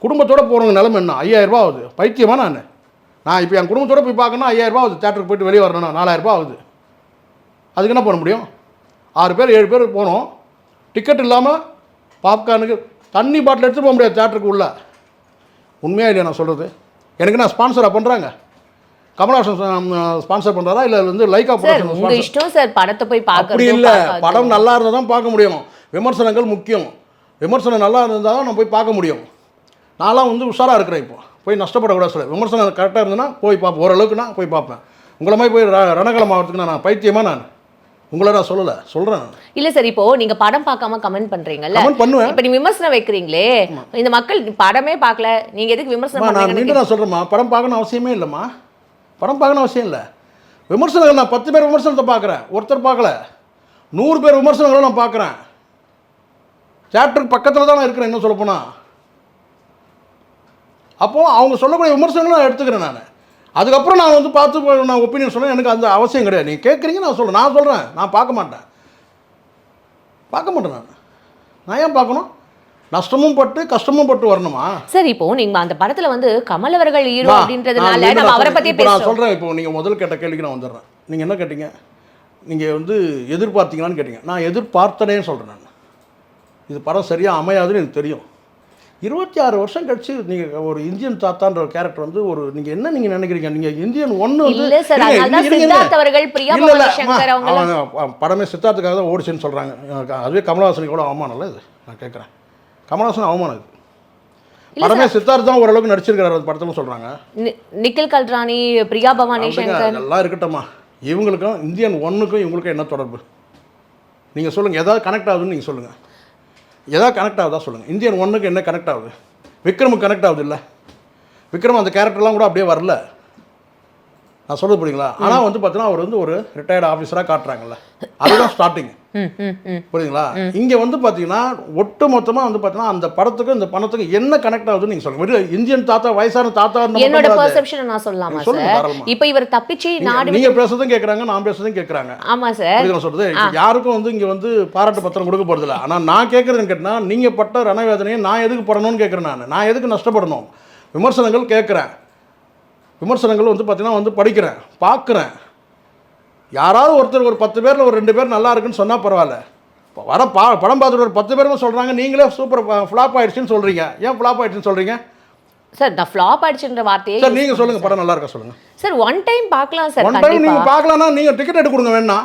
B: குடும்பத்தோடு போகிறவங்க நிலைமை என்ன? 5000 ரூபா ஆகுது. பைத்தியமா நான் இப்போ என் குடும்பத்தோடு போய் பார்க்கணும், 5000 ரூபா ஆகுது. தேட்டருக்கு போய்ட்டு வெளியே வரணும், 4000 ரூபா ஆகுது. அதுக்கு என்ன பண்ண முடியும்? 6 பேர் 7 பேர் போனோம், டிக்கெட் இல்லாமல் பாப்கார்னுக்கு தண்ணி பாட்டில் எடுத்துகிட்டு போக முடியாது தேட்டருக்கு உள்ள. உண்மையாக இல்லையா நான் சொல்கிறது? எனக்கு நான் ஸ்பான்சராக பண்ணுறாங்க, கமல்ஹாசன் ஸ்பான்சர் பண்ணுறாரா இல்லை வந்து லைக்கா ப்ரொடக்ஷன்?
A: உங்கள் இஷ்டம் சார், படத்தை போய் பார்க்க.
B: அப்படி இல்லை, படம் நல்லா இருந்தால் தான் பார்க்க முடியும். விமர்சனங்கள் முக்கியம், விமர்சனம் நல்லா இருந்தால் தான் நான் போய் பார்க்க முடியும். நான்லாம் வந்து உஷாராக இருக்கிறேன், இப்போ போய் நஷ்டப்படக்கூடாது சொல்ல. விமர்சனம் கரெக்டாக இருந்ததுன்னா போய் பார்ப்பேன், ஓரளவுக்கு நான் போய் பார்ப்பேன். உங்களை மாதிரி போய் ரணகலம் ஆகிறதுக்கு நான் பைத்தியமா? நான் உங்களை நான் சொல்கிறேன். இல்லை
A: சார், இப்போ நீங்கள் படம் பார்க்காம கமெண்ட் பண்ணுறீங்கல்ல,
B: கமெண்ட் பண்ணுவேன்.
A: இப்போ நீங்கள் விமர்சனம் வைக்கிறீங்களே, இந்த மக்கள் படமே பார்க்கல, நீங்கள் எதுக்கு விமர்சனம்?
B: நான் மீண்டும் நான் சொல்கிறேம்மா, படம் பார்க்கணும் அவசியமே இல்லைம்மா, படம் பார்க்கணும் அவசியம் இல்லை. விமர்சனங்கள் நான் 10 பேர் விமர்சனத்தை பார்க்குறேன், ஒருத்தர் பார்க்கல. 100 பேர் விமர்சனங்களும் நான் பார்க்குறேன். தேட்டருக்கு பக்கத்தில் தான் நான் இருக்கிறேன், என்ன சொல்லப்போனால். அப்போது அவங்க சொல்லக்கூடிய விமர்சனங்களும் நான் எடுத்துக்கிறேன். நான் அதுக்கப்புறம் நான் வந்து பார்த்து நான் ஒப்பீனியன் சொல்கிறேன், எனக்கு அந்த அவசியம் கிடையாது. நீங்கள் கேட்குறீங்க, நான் சொல்கிறேன். நான் பார்க்க மாட்டேன். நான் ஏன் பார்க்கணும்? நஷ்டமும் பட்டு கஷ்டமும் பட்டு வரணுமா?
A: சரி, இப்போ நீங்க அந்த படத்துல வந்து கமல் அவர்கள் ஹீரோ அப்படின்றதுனால நம்ம அவரை பத்தி பேசுறோம்.
B: நான் சொல்றேன், இப்போ நீங்க முதல் கேட்ட கேள்விக்கு நான் வந்துடுறேன். நீங்க என்ன கேட்டீங்க? நீங்க வந்து எதிர்பார்த்தீங்களான்னு கேட்டீங்க. நான் எதிர்பார்த்தனேன்னு சொல்றேன். நான் இது படம் சரியா அமையாதுன்னு எனக்கு தெரியும். 26 வருஷம் கழிச்சு நீங்க ஒரு இந்தியன் தாத்தான்ற ஒரு கேரக்டர் வந்து ஒரு நீங்க என்ன நீங்க நினைக்கிறீங்க? நீங்க இந்தியன் 1 வந்து
A: இல்ல சார், அதனால சித்தார்த் அவர்கள் பிரியா பவானி சங்கர் அவங்க
B: படமே சித்தார்த்துக்காக தான் ஓடிச்சுன்னு சொல்றாங்க. அதுவே கமல்ஹாசனுக்கு கூட அவமானம் இல்லை இது. நான் கேட்குறேன், கமல்ஹாசன் அவமானம் இது. படமே சித்தார்த் தான் ஓரளவுக்கு நடிச்சிருக்காரு அந்த படத்தில் சொல்கிறாங்க.
A: நிக்கில் கல்ராணி, பிரியா பவானி சங்கர்
B: எல்லாம் இருக்கட்டும்மா. இவங்களுக்கும் இந்தியன் 1க்கும் இவங்களுக்கும் என்ன தொடர்பு? நீங்கள் சொல்லுங்கள், ஏதாவது கனெக்ட் ஆகுதுன்னு நீங்கள் சொல்லுங்கள். எதாவது கனெக்ட் ஆகுதா சொல்லுங்கள். இந்தியன் 1க்கு என்ன கனெக்ட் ஆகுது? விக்ரமுக்கு கனெக்ட் ஆகுது இல்லை? விக்ரம் அந்த கேரக்டர்லாம் கூட அப்படியே வரல, நான் சொல்லுது புரியுங்களா? ஆனால் வந்து பார்த்தீங்கன்னா அவர் வந்து ஒரு ரிட்டையர்டு ஆஃபீஸராக காட்டுறாங்கல்ல, அதுதான் ஸ்டார்டிங். புரியுதுங்களா? இங்கே வந்து பார்த்தீங்கன்னா ஒட்டு மொத்தமாக வந்து பார்த்தீங்கன்னா அந்த படத்துக்கும் இந்த பணத்துக்கும் என்ன கனெக்ட் ஆகுதுன்னு நீங்கள் சொல்லுங்க. இந்தியன் தாத்தா, வயசான தாத்தா,
A: என்னோட பெர்செப்ஷனை நான் சொல்லலாமா சார்? இப்போ இவர் தப்பிச்சு நாடு
B: நீங்கள் பேசுறதும் கேட்குறாங்க, நான் பேசுறதும் கேட்குறாங்க.
A: ஆமாம் சார்,
B: நான் சொல்கிறது யாருக்கும் வந்து இங்கே வந்து பாராட்டு பத்திரம் கொடுக்க போகிறதில்ல. ஆனால் நான் கேட்குறதுன்னு கேட்டால் நீங்கள் பட்ட ரணவேதனையை நான் எதுக்கு படணும்னு கேட்குறேன். நான் எதுக்கு நஷ்டப்படணும்? விமர்சனங்கள் கேட்குறேன், விமர்சனங்கள் வந்து பார்த்தீங்கன்னா வந்து படிக்கிறேன், பார்க்குறேன். யாராவது ஒருத்தர் ஒரு 10 பேரில் ஒரு 2 பேர் நல்லா இருக்குன்னு சொன்னால் பரவாயில்ல. இப்போ வர படம் பார்த்துட்டு ஒரு 10 பேருமே சொல்கிறாங்க, நீங்களே சூப்பர் ஃப்ளாப் ஆகிடுச்சின்னு சொல்கிறீங்க. ஏன் ஃப்ளாப் ஆகிடுச்சின்னு சொல்கிறீங்க?
A: சார் நான் ஃப்ளாப் ஆயிடுச்சுன்ற வார்த்தையே
B: சார் நீங்கள் சொல்லுங்கள், படம் நல்லா இருக்கா சொல்லுங்கள்.
A: சார் ஒன் டைம் பார்க்கலாம் சார்.
B: ஒன் டைம் நீங்கள் பார்க்கலான்னா நீங்கள் டிக்கெட் எடுத்து கொடுங்க வேணா.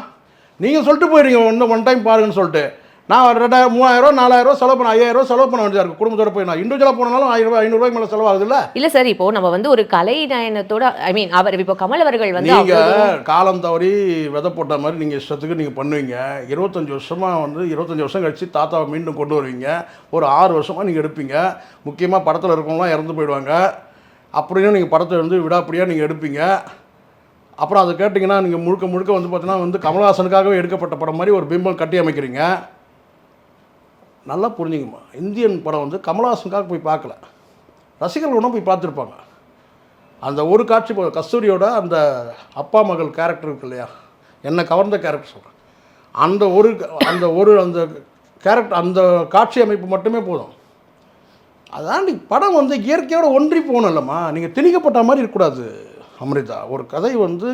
B: நீங்கள் சொல்லிட்டு போயிடுங்க ஒன் டைம் பாருங்கன்னு சொல்லிட்டு. நான் 2000 3000 4000 செலவு பண்ண 5000 செலவு பண்ண வேண்டியதாக இருக்குது குடும்பத்தோட போய். நான் இண்டிவிஜுவலாக போனாலும் 1000 500 மேலே செலவாகுது இல்லை?
A: இல்லை சார், இப்போ நம்ம வந்து ஒரு கலை நயனத்தோட ஐ மீன் அவர் இப்போ கமல் அவர்கள் வந்து
B: நீங்கள் காலம் தவறி விதை போட்ட மாதிரி நீங்கள் இஷ்டத்துக்கு நீங்கள் பண்ணுவீங்க. 25 வருஷமாக வந்து 25 வருஷம் கழிச்சு தாத்தாவை மீண்டும் கொண்டு வருவீங்க. ஒரு 6 வருஷமாக நீங்கள் எடுப்பீங்க. முக்கியமாக படத்தில் இருக்கவங்களாம் இறந்து போயிடுவாங்க. அப்படியும் நீங்கள் படத்தை வந்து விடாப்படியாக நீங்கள் எடுப்பீங்க. அப்புறம் அதை கேட்டிங்கன்னா நீங்கள் முழுக்க முழுக்க வந்து பார்த்தீங்கன்னா வந்து கமல்ஹாசனுக்காகவே எடுக்கப்பட்ட படம் மாதிரி ஒரு பிம்பம் கட்டி அமைக்கிறீங்க. நல்லா புரிஞ்சுங்கம்மா, இந்தியன் படம் வந்து கமல்ஹாசனுக்காக போய் பார்க்கல, ரசிகர்கள் ஒன்றும் போய் பார்த்துருப்பாங்க. அந்த ஒரு காட்சி கஸ்தூரியோட அந்த அப்பா மகள் கேரக்டர் இருக்கு இல்லையா, என்னை கவர்ந்த கேரக்டர் சொல்கிறேன். அந்த கேரக்டர் அந்த காட்சி அமைப்பு மட்டுமே போதும். அதாண்டி படம் வந்து இயற்கையோட ஒன்றி போகணும் இல்லைம்மா. நீங்கள் திணிக்கப்பட்ட மாதிரி இருக்கக்கூடாது அம்ரிதா. ஒரு கதை வந்து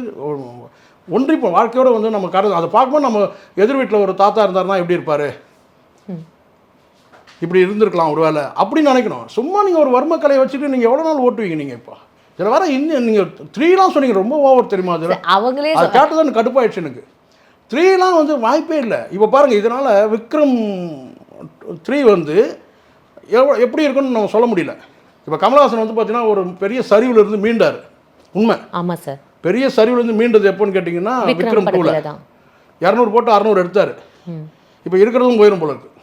B: ஒன்றி போ வாழ்க்கையோடு வந்து நம்ம கதை அதை பார்க்கும்போது நம்ம எதிர் வீட்டில் ஒரு தாத்தா இருந்தாருன்னா எப்படி இருப்பார், இப்படி இருந்திருக்கலாம் ஒரு வேலை அப்படின்னு நினைக்கணும். சும்மா நீங்கள் ஒரு வர்ம கலையை வச்சுட்டு நீங்கள் எவ்வளோ நாள் ஓட்டுவீங்க? நீங்கள் இப்போ இதில் வேறு இன்னும் நீங்கள் 3லாம் சொன்னீங்க, ரொம்ப ஓவர் தெரியுமா? அது
A: அவங்களே
B: அது கேட்டு தான் கடுப்பாயிடுச்சு எனக்கு. 3லாம் வந்து வாய்ப்பே இல்லை. இப்போ பாருங்கள், இதனால் விக்ரம் 3 வந்து எப்படி இருக்குன்னு நம்ம சொல்ல முடியல. இப்போ கமல்ஹாசன் வந்து பார்த்தீங்கன்னா ஒரு பெரிய சரிவில் இருந்து மீண்டார். உண்மை. ஆமாம் சார். பெரிய சரிவுலேருந்து மீண்டது எப்போன்னு கேட்டிங்கன்னா விக்ரம் 2ல் 200 போட்டு 600 எடுத்தார். இப்போ இருக்கிறதும் போயிடும் போல இருக்குது.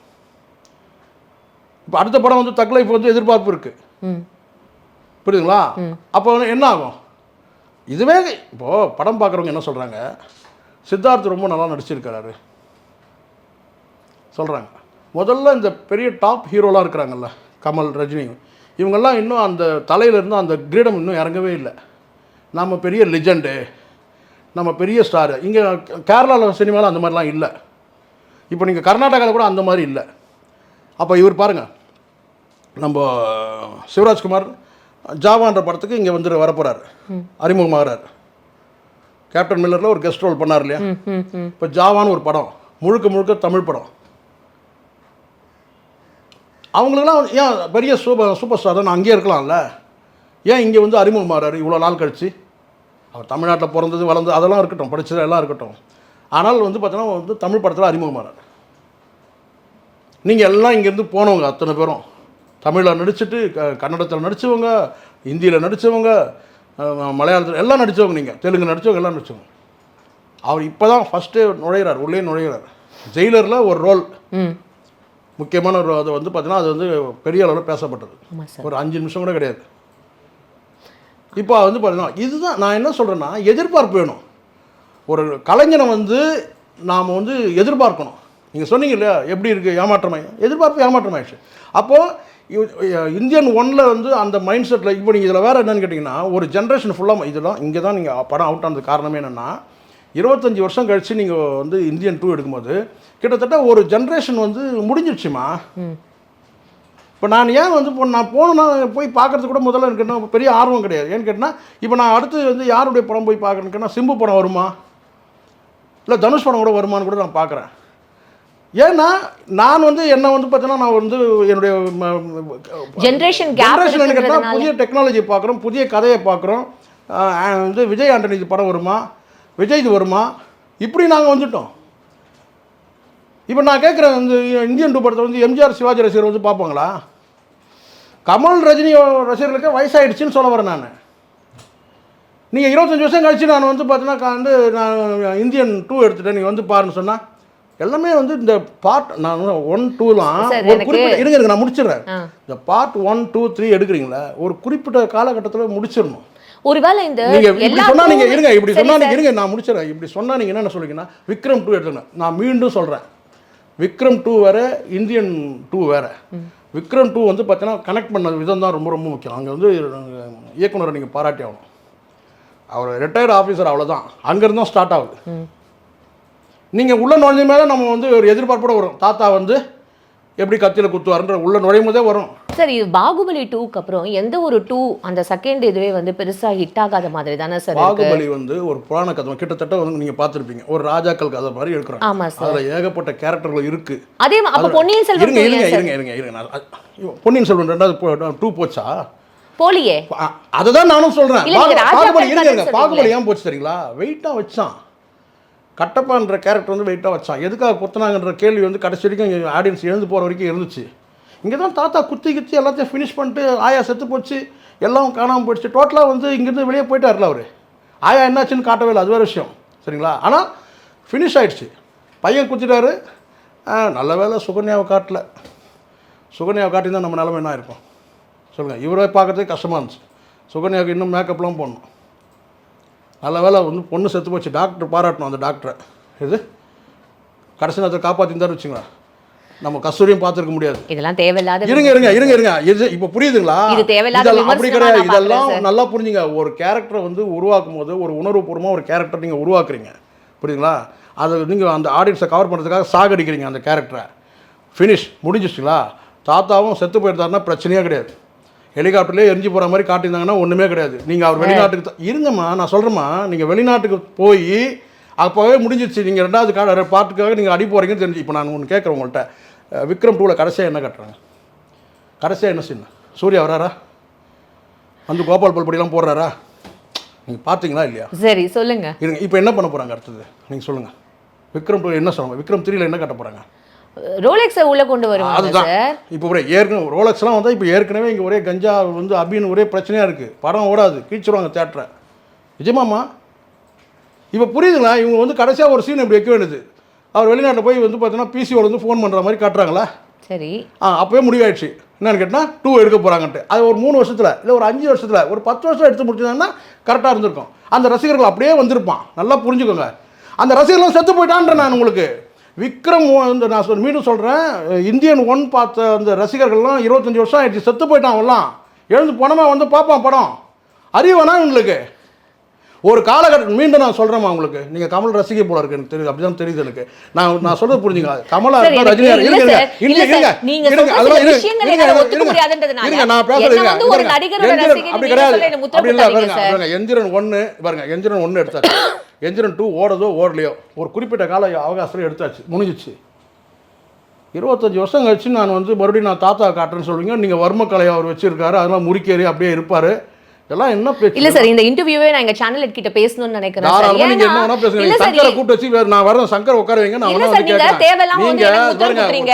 B: இப்போ அடுத்த படம் வந்து தக் லைஃப் வந்து எதிர்பார்ப்பு இருக்குது, புரியுதுங்களா? அப்போ என்ன ஆகும்? இதுவே இப்போது படம் பார்க்குறவங்க என்ன சொல்கிறாங்க, சித்தார்த் ரொம்ப நல்லா நடிச்சிருக்கிறாரு சொல்கிறாங்க. முதல்ல இந்த பெரிய டாப் ஹீரோலாம் இருக்கிறாங்கல்ல, கமல், ரஜினி, இவங்கெல்லாம் இன்னும் அந்த தலையிலேருந்து அந்த கிரீடம் இன்னும் இறங்கவே இல்லை. நம்ம பெரிய லெஜெண்டு, நம்ம பெரிய ஸ்டாரு. இங்கே கேரளாவில் சினிமாவில் அந்த மாதிரிலாம் இல்லை. இப்போ நீங்கள் கர்நாடகாவில் கூட அந்த மாதிரி இல்லை. அப்போ இவர் பாருங்கள், நம்ம சிவராஜ்குமார் ஜாவான்ற படத்துக்கு இங்கே வந்து வரப்போகிறார், அறிமுகமாகிறார். கேப்டன் மில்லரில் ஒரு கெஸ்ட் ரோல் பண்ணார் இல்லையா? இப்போ ஜாவான்னு ஒரு படம், முழுக்க முழுக்க தமிழ் படம். அவங்களுக்கெல்லாம் ஏன் பெரிய சூப்பர் ஸ்டார் தான் அங்கேயே இருக்கலாம்ல, ஏன் இங்கே வந்து அறிமுகமாகிறார் இவ்வளோ நாள் கழிச்சு? அவர் தமிழ்நாட்டில் பிறந்தது வளர்ந்து அதெல்லாம் இருக்கட்டும், படித்தது எல்லாம் இருக்கட்டும். ஆனால் வந்து பார்த்தீங்கன்னா வந்து தமிழ் படத்தில் அறிமுகமாகிறார். நீங்கள் எல்லாம் இங்கேருந்து போனவங்க அத்தனை பேரும் தமிழில் நடிச்சுட்டு கன்னடத்தில் நடித்தவங்க, ஹிந்தியில் நடித்தவங்க, மலையாளத்தில் எல்லாம் நடித்தவங்க, நீங்கள் தெலுங்கு நடித்தவங்க எல்லாம் நடித்தவங்க. அவர் இப்போ தான் ஃபஸ்ட்டு நுழைகிறார், உள்ளே நுழைகிறார். ஜெயிலரில் ஒரு ரோல், முக்கியமான ஒரு அது வந்து பார்த்தீங்கன்னா அது வந்து பெரிய அளவில் பேசப்பட்டது. ஒரு 5 நிமிஷம் கூட கிடையாது. இப்போ வந்து பார்த்தீங்கன்னா இதுதான் நான் என்ன சொல்கிறேன்னா, எதிர்பார்ப்பு வேணும். ஒரு கலைஞனை வந்து நாம் வந்து எதிர்பார்க்கணும். நீங்கள் சொன்னீங்க இல்லையா, எப்படி இருக்குது ஏமாற்றமாய், எதிர்பார்ப்பு ஏமாற்றமாயிடுச்சு. அப்போது இந்தியன் 1ல் வந்து அந்த மைண்ட் செட்டில் இப்போ நீங்கள் இதில் வேறு என்னென்னு கேட்டிங்கன்னா, ஒரு ஜென்ரேஷன் ஃபுல்லாக இதெல்லாம் இங்கே தான் நீங்கள் படம் அவுட் ஆனது காரணமே என்னென்னா, 25 வருஷம் கழித்து நீங்கள் வந்து இந்தியன் 2 எடுக்கும்போது கிட்டத்தட்ட ஒரு ஜென்ரேஷன் வந்து முடிஞ்சிடுச்சுமா. இப்போ நான் ஏன் வந்து நான் போனேன்னா போய் பார்க்குறது கூட முதல்ல எனக்கு என்ன பெரிய ஆர்வம் கிடையாது. ஏன்னு கேட்டால் இப்போ நான் அடுத்து வந்து யாருடைய படம் போய் பார்க்குறேன்னு சிம்பு படம் வருமா, இல்லை தனுஷ் படம் கூட வருமானு கூட நான் பார்க்குறேன். ஏன்னா நான் வந்து என்ன வந்து பார்த்தீங்கன்னா நான் வந்து என்னுடைய
A: ஜென்ரேஷன்
B: கேட்டால் புதிய டெக்னாலஜி பார்க்குறோம், புதிய கதையை பார்க்குறோம். வந்து விஜய் ஆண்டனி இது படம் வருமா, விஜய் இது வருமா, இப்படி நாங்கள் வந்துட்டோம். இப்போ நான் கேட்குறேன், இந்த இந்தியன் 2 படத்தை வந்து எம்ஜிஆர் சிவாஜி ரசிகர் வந்து பார்ப்பாங்களா? கமல் ரஜினி ரசிகர்களுக்கு வயசாகிடுச்சின்னு சொல்ல வரேன் நான். நீங்கள் 25 வருஷம் கழிச்சு நான் வந்து பார்த்தீங்கன்னா வந்து நான் இந்தியன் 2 எடுத்துட்டேன், நீங்கள் வந்து பாருன்னு சொன்னால் எல்லாமே வந்து இந்த பார்ட் நான் 1, 2லாம் ஒரு குறிப்பிட்ட இருங்க நான் முடிச்சிடுறேன். இந்த பார்ட் 1, 2, 3 எடுக்கிறீங்களா ஒரு குறிப்பிட்ட காலகட்டத்தில் முடிச்சிடணும்.
A: ஒருவேளை இந்த
B: இப்படி சொன்னா நீங்க இருங்க, இப்படி சொன்னா நீங்க இருங்க, நான் முடிச்சிடறேன். இப்படி சொன்னா நீங்க என்ன சொல்லுவீங்கன்னா விக்ரம் 2 எடுத்துக்கணும். நான் மீண்டும் சொல்கிறேன், விக்ரம் 2 வேறு, இந்தியன் 2 வேறு. விக்ரம் 2 வந்து பார்த்தீங்கன்னா கனெக்ட் பண்ண விதம் தான் ரொம்ப ரொம்ப முக்கியம். அங்கே வந்து இயக்குனரை நீங்கள் பாராட்டி ஆகணும். அவர் ரிட்டையர்டு ஆஃபீஸர், அவ்வளோதான். அங்கேருந்து தான் ஸ்டார்ட் ஆகுது. நீங்கள் உள்ள நுழைஞ்ச மேலே நம்ம வந்து ஒரு எதிர்பார்ப்போட வரும், தாத்தா வந்து எப்படி கத்தியில் குத்துவாருன்ற உள்ள நுழையும் போதே வரும்.
A: சார் இது பாகுபலி 2க்கு அப்புறம் எந்த ஒரு 2 அந்த செகண்ட் இதுவே வந்து பெருசாக ஹிட் ஆகாத மாதிரி தானே சார்?
B: பாகுபலி வந்து ஒரு புராண கதை, கிட்டத்தட்ட வந்து நீங்கள் பார்த்துருப்பீங்க, ஒரு ராஜாக்கள் கதை மாதிரி எடுக்கிறோம்.
A: ஆமாம் சார்.
B: அதில் ஏகப்பட்ட கேரக்டர்கள் இருக்குது.
A: அதே அப்போ பொன்னியின் செல்வன்
B: இருங்க பொன்னியின் செல்வன் 2வது 2 போச்சா?
A: போலியே
B: அதுதான் நானும் சொல்றேன்.
A: இல்ல, நீங்க ராஜா
B: பாகுபலி
A: கருத்தாளர்
B: இருங்க, பாகுபலி ஏன் போச்சு தெரியுங்களா? வெயிட்டா வச்சான். கட்டப்பான்ற கேரக்டர் வந்து வெயிட்டா வச்சான். எதுக்காக குத்துனாங்கன்ற கேள்வி வந்து கடைசி வரைக்கும் ஆடியன்ஸ் எழுந்து போற வரைக்கும் இருந்துச்சு. இங்கே தான் தாத்தா குத்தி எல்லாத்தையும் ஃபினிஷ் பண்ணிட்டு ஆயா செத்து போச்சு, எல்லாம் காணாமல் போயிடுச்சு. டோட்டலாக வந்து இங்கேருந்து வெளியே போயிட்டார்ல அவர். ஆயா என்னாச்சுன்னு காட்டவே இல்லை, அது வேறு விஷயம் சரிங்களா. ஆனால் ஃபினிஷ் ஆகிடுச்சு. பையன் குத்திட்டாரு. நல்ல வேலை சுகன்யாவை காட்டல. சுகன்யாவை காட்டியிருந்தால் நம்ம நிலமை என்ன இருக்கும் சொல்லுங்கள். இவரை பார்க்குறதுக்கு கஷ்டமாக இருந்துச்சு. சுகன்யாவுக்கு இன்னும் மேக்கப்லாம் போடணும். நல்ல வேலை வந்து பொண்ணு செத்து போச்சு. டாக்டர் பாராட்டணும் அந்த டாக்டரை. இது கடைசி நேரத்தில் காப்பாற்றிருந்தாரு வச்சுங்களேன், நம்ம கஸ்தூரியும் பார்த்துருக்க முடியாது.
A: இதெல்லாம் தேவையில்லாத
B: இருங்க இது இப்போ புரியுதுங்களா?
A: இது தேவையில்லாத
B: அப்படி கிடையாது. இதெல்லாம் நல்லா புரிஞ்சுங்க. ஒரு கேரக்டரை வந்து உருவாக்கும் போது ஒரு உணர்வுபூர்வமாக ஒரு கேரக்டர் நீங்கள் உருவாக்குறீங்க, புரியுதுங்களா? அதை நீங்கள் அந்த ஆடியன்ஸை கவர் பண்ணுறதுக்காக சாகடிக்கிறீங்க அந்த கேரக்டரை. ஃபினிஷ் முடிஞ்சிச்சுங்களா? தாத்தாவும் செத்து போயிருந்தாருன்னா பிரச்சனையே கிடையாது. ஹெலிகாப்டர்லேயே எரிஞ்சு போகிற மாதிரி காட்டியிருந்தாங்கன்னா ஒன்றுமே கிடையாது. நீங்கள் அவர் வெளிநாட்டுக்கு இருங்கம்மா, நான் சொல்கிறேம்மா, நீங்கள் வெளிநாட்டுக்கு போய் அப்போவே முடிஞ்சிச்சு. நீங்கள் ரெண்டாவது பாட்டுக்காக நீங்கள் அடி போகிறீங்கன்னு தெரிஞ்சு. இப்போ நான் ஒன்று கேட்குறேன் உங்கள்கிட்ட, விக்ரம் 2ல் கடைசியாக என்ன கட்டுறாங்க? கடைசியாக என்ன சீன்? சூர்யா வராரா? வந்து கோபால் பல்படிலாம் போடுறாரா? நீங்கள் பார்த்தீங்களா இல்லையா?
A: சரி சொல்லுங்க.
B: இருங்க, இப்போ என்ன பண்ண போகிறாங்க அடுத்தது நீங்கள் சொல்லுங்கள். விக்ரம் 2 என்ன சொல்லுவாங்க? விக்ரம் 3ல் என்ன கட்ட போகிறாங்க?
A: ரோலெக்ஸை உள்ள கொண்டு வருவாங்க.
B: அதுதான் இப்போ ஒரே ஏற்கனவே ரோலெக்ஸ்லாம் வந்தால் இப்போ ஏற்கனவே இங்கே ஒரே கஞ்சா வந்து அபின்னு ஒரே பிரச்சனையாக இருக்குது. படம் ஓடாது, கீழ்ச்சிருவாங்க தேட்டரை. நிஜமாம்மா இப்போ புரியுதுங்களா? இவங்க வந்து கடைசியாக ஒரு சீன் இப்படி வைக்க வேண்டியது. அவர் வெளிநாட்டில் போய் வந்து பார்த்தீங்கன்னா பிசிஓட வந்து ஃபோன் பண்ணுற மாதிரி காட்டுறாங்களா?
A: சரி.
B: அப்போவே முடிவாயிடுச்சு. என்னென்னு கேட்டால் 2 எடுக்க போகிறாங்கன்ட்டு. அது ஒரு 3 வருஷத்தில் இல்லை ஒரு 5 வருஷத்தில் ஒரு 10 வருஷம் எடுத்து முடிச்சிருந்தாங்கன்னா கரெக்டாக இருந்திருக்கும். அந்த ரசிகர்கள் அப்படியே வந்திருப்பான். நல்லா புரிஞ்சுக்கோங்க. அந்த ரசிகர்களும் செத்து போயிட்டான்ற நான் உங்களுக்கு. விக்ரம் வந்து நான் மீண்டும் சொல்கிறேன், இந்தியன் 1 பார்த்த அந்த ரசிகர்கள்லாம் 25 வருஷம் ஆயிடுச்சு, செத்து போயிட்டான். அவெல்லாம் எழுந்து போனமா வந்து பார்ப்பான் படம். அறிவானா உங்களுக்கு? ஒரு காலகட்டம் மீண்டும் நான் சொல்கிறேம்மா உங்களுக்கு, நீங்கள் கமல் ரசிகை போல இருக்கு எனக்கு தெரியுது, அப்படிதான் தெரியுது எனக்கு. நான் சொல்றது புரிஞ்சுங்க. கமலா இருக்கா ரஜினியா அப்படி கிடையாது. எந்திரன் 1 பாருங்க, எந்திரன் 1 எடுத்தாச்சு, எந்திரன் 2 ஓடதோ ஓடலையோ ஒரு குறிப்பிட்ட கால அவகாசத்தில் எடுத்தாச்சு, முடிஞ்சிச்சு. 25 வருஷம் கழிச்சு நான் வந்து மறுபடியும் நான் தாத்தா காட்டுறேன்னு சொல்லுவீங்க. நீங்கள் வர்மக்கலையை அவர் வச்சிருக்காரு, அதெல்லாம் முறிக்கேறி அப்படியே இருப்பார். இதெல்லாம் என்ன பேச்சு?
A: இல்ல சார், இந்த இன்டர்வியூவே நான் எங்க சேனல் கிட்ட பேசணும்னு நினைக்கிறேன் சார்.
B: நீங்க என்ன வேணா பேசுங்க. சங்கரை கூட்டி வச்சு நான் வரேன், சங்கர் உட்கார வைங்க, நான் வந்து கேக்குறேன். நீங்க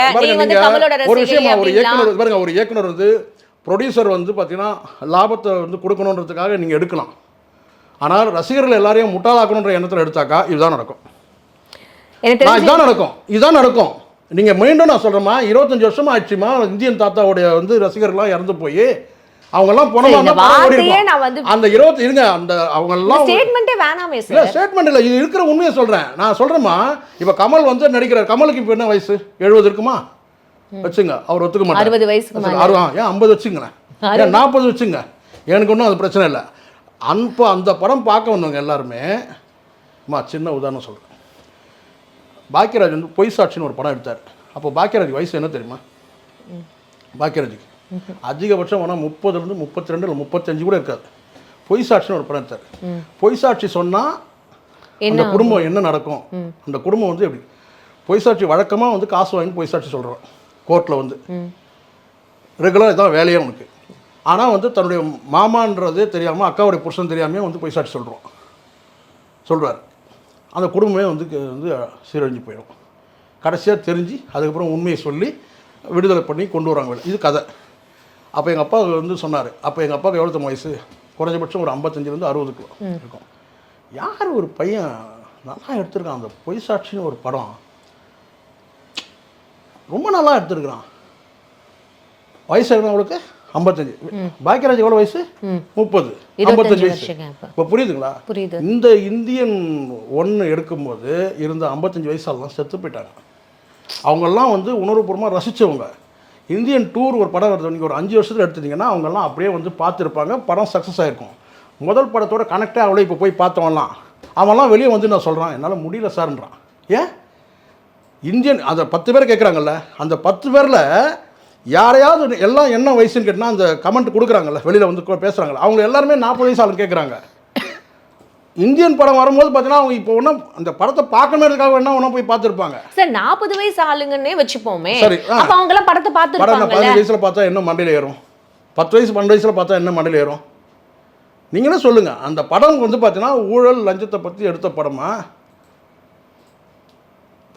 B: ஒரு விஷயம், ஒரு இயக்குனர் பாருங்க, ஒரு இயக்குனர் வந்து ப்ரொடியூசர் வந்து பார்த்தீங்கன்னா லாபத்தை வந்து கொடுக்கணுன்றதுக்காக நீங்கள் எடுக்கலாம். ஆனால் ரசிகர்கள் எல்லாரையும் முட்டாளாக்கணுன்ற எண்ணத்தில் எடுத்தாக்கா இதுதான் நடக்கும். இதுதான் நடக்கும். நீங்கள் மீண்டும் நான் சொல்கிறேம்மா, 25 வருஷமா ஆச்சுமா இந்தியன் தாத்தாவுடைய வந்து ரசிகர்கள்லாம் இறந்து போய் அவங்கெல்லாம் போனோம். அந்த 20 இருங்க, அந்த அவங்கெல்லாம்
A: ஸ்டேட்மெண்ட்டே வேணாமே சார்.
B: இல்லை ஸ்டேட்மெண்ட் இல்லை, இது இருக்கிற உண்மையை சொல்கிறேன். நான் சொல்கிறேம்மா, இப்போ கமல் வந்து நடிக்கிறார். கமலுக்கு இப்போ என்ன வயசு? 70 இருக்குமா வச்சுங்க. அவர் ஒத்துக்க மாட்டார்.
A: 60 வயசுக்கு
B: ஏன் 50 வச்சுங்களேன், ஏன் 40 வச்சுங்க, எனக்கு ஒன்றும் அது பிரச்சனை இல்லை. அந்த படம் பார்க்க வந்தவங்க எல்லாருமே சின்ன உதாரணம் சொல்கிறேன். பாக்கியராஜ் வந்து பொய் சாட்சின்னு ஒரு படம் எடுத்தார். அப்போ பாக்கியராஜ் வயசு என்ன தெரியுமா? பாக்கியராஜுக்கு அதிகபட்சம் ஆனால் 30 32 இல்லை 35 கூட இருக்காது. பொய் சாட்சின்னு ஒரு படம் எடுத்தார். பொய் சாட்சி சொன்னால் அந்த குடும்பம் என்ன நடக்கும், அந்த குடும்பம் வந்து எப்படி பொய் சாட்சி வழக்கமாக வந்து காசு வாங்கி பொய் சாட்சி சொல்கிறோம் கோர்ட்டில் வந்து ரெகுலராக இதான் வேலையே உனக்கு. ஆனால் வந்து தன்னுடைய மாமான்றதே தெரியாமல், அக்காவுடைய புருஷன் தெரியாமல் வந்து பொய் சாட்சி சொல்கிறார். அந்த குடும்பமே வந்து சீரழிஞ்சு போயிடும். கடைசியாக தெரிஞ்சு அதுக்கப்புறம் உண்மையை சொல்லி விடுதலை பண்ணி கொண்டு வராங்க. இது கதை. அப்போ எங்கள் அப்பா வந்து சொன்னார். அப்போ எங்கள் அப்பாவுக்கு எவ்வளோ வயசு? குறைஞ்சபட்சம் ஒரு 55 60 கிலோ இருக்கும். யார் ஒரு பையன் நல்லா எடுத்திருக்கான் அந்த பொய் சாட்சின்னு ஒரு படம், ரொம்ப நல்லா எடுத்திருக்கிறான். வயசு அவங்களுக்கு 55. பாக்கியராஜ் எவ்வளோ வயசு? 30 55 வயசு. இப்போ புரியுதுங்களா? இந்த இந்தியன் 1 எடுக்கும்போது இருந்த 55 வயசாலாம் செத்து போயிட்டாங்க. அவங்கெல்லாம் வந்து உணர்வுபூர்வமாக ரசித்தவங்க. இந்தியன் 2 ஒரு படம் வருது, நீங்கள் ஒரு 5 வருஷத்தில் எடுத்துட்டிங்கன்னா அவங்கெல்லாம் அப்படியே வந்து பார்த்துருப்பாங்க. படம் சக்ஸஸ் ஆகிருக்கும். முதல் படத்தோட கனெக்டே அவ்வளோ. இப்போ போய் பார்த்தவன்லாம் அவன்லாம் வெளியே வந்து நான் சொல்கிறான், என்னால் முடியல சார்ன்றான். ஏன் இந்தியன் அந்த 10 பேர் கேட்குறாங்கல்ல, அந்த 10 பேரில் யாரையாவது எல்லாம் என்ன வயசுன்னு கேட்டால் அந்த கமெண்ட் கொடுக்குறாங்கல்ல, வெளியில் வந்து பேசுகிறாங்கல்ல, அவங்க எல்லாருமே 40 வயசு ஆளுன்னு கேட்குறாங்க. இந்தியன் படம் வரும்போது பார்த்தீங்கன்னா அவங்க இப்போ ஒன்றும் அந்த படத்தை பார்க்கணுன்றதுக்காக என்ன ஒன்றும் போய் பார்த்துருப்பாங்க.
A: சார் 40 வயசு ஆளுங்கன்னே வச்சுப்போமே. சரி, அப்போ அவங்களாம் படத்தை பார்த்துருப்பாங்க.
B: 15 வயசில் பார்த்தா என்ன மண்டையில் ஏறும்? 10 வயசு 12 வயசில் பார்த்தா என்ன மண்டையில் ஏறும்? நீங்களே சொல்லுங்கள். அந்த படம் வந்து பார்த்தீங்கன்னா ஊழல் லஞ்சத்தை பற்றி எடுத்த படமா?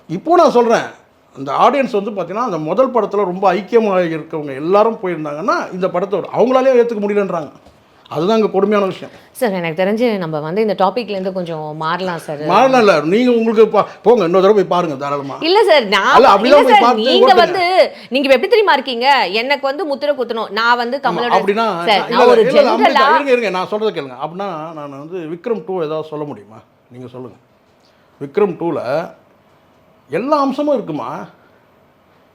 B: இப்போ நான் சொல்கிறேன், அந்த ஆடியன்ஸ் வந்து பார்த்தீங்கன்னா அந்த முதல் படத்தில் ரொம்ப ஐக்கியமாக இருக்கவங்க எல்லாரும் போயிருந்தாங்கன்னா இந்த படத்தை அவங்களாலே ஏற்றுக்க முடியலன்றாங்க. அதுதான் இங்கே கொடுமையான விஷயம்.
A: சார் எனக்கு தெரிஞ்சு நம்ம வந்து இந்த டாபிக்லேருந்து கொஞ்சம் மாறலாம் சார்.
B: மாறலாம் இல்லை, நீங்கள் உங்களுக்கு போங்க இன்னொரு தடவை போய் பாருங்கள் தாராளமாக.
A: இல்லை சார், நான்
B: அப்படிதான் போய் பார்த்து
A: நீங்கள் வந்து நீங்கள் எப்படி தெரியுமா இருக்கீங்க, எனக்கு வந்து முத்திரை குத்தணும், நான் வந்து கமலோட
B: அப்படின்னா இருங்க நான் சொல்கிறத கேளுங்க. அப்படின்னா நான் வந்து விக்ரம் 2 ஏதாவது சொல்ல முடியுமா? நீங்கள் சொல்லுங்கள். விக்ரம் 2ல் எல்லா அம்சமும் இருக்குமா?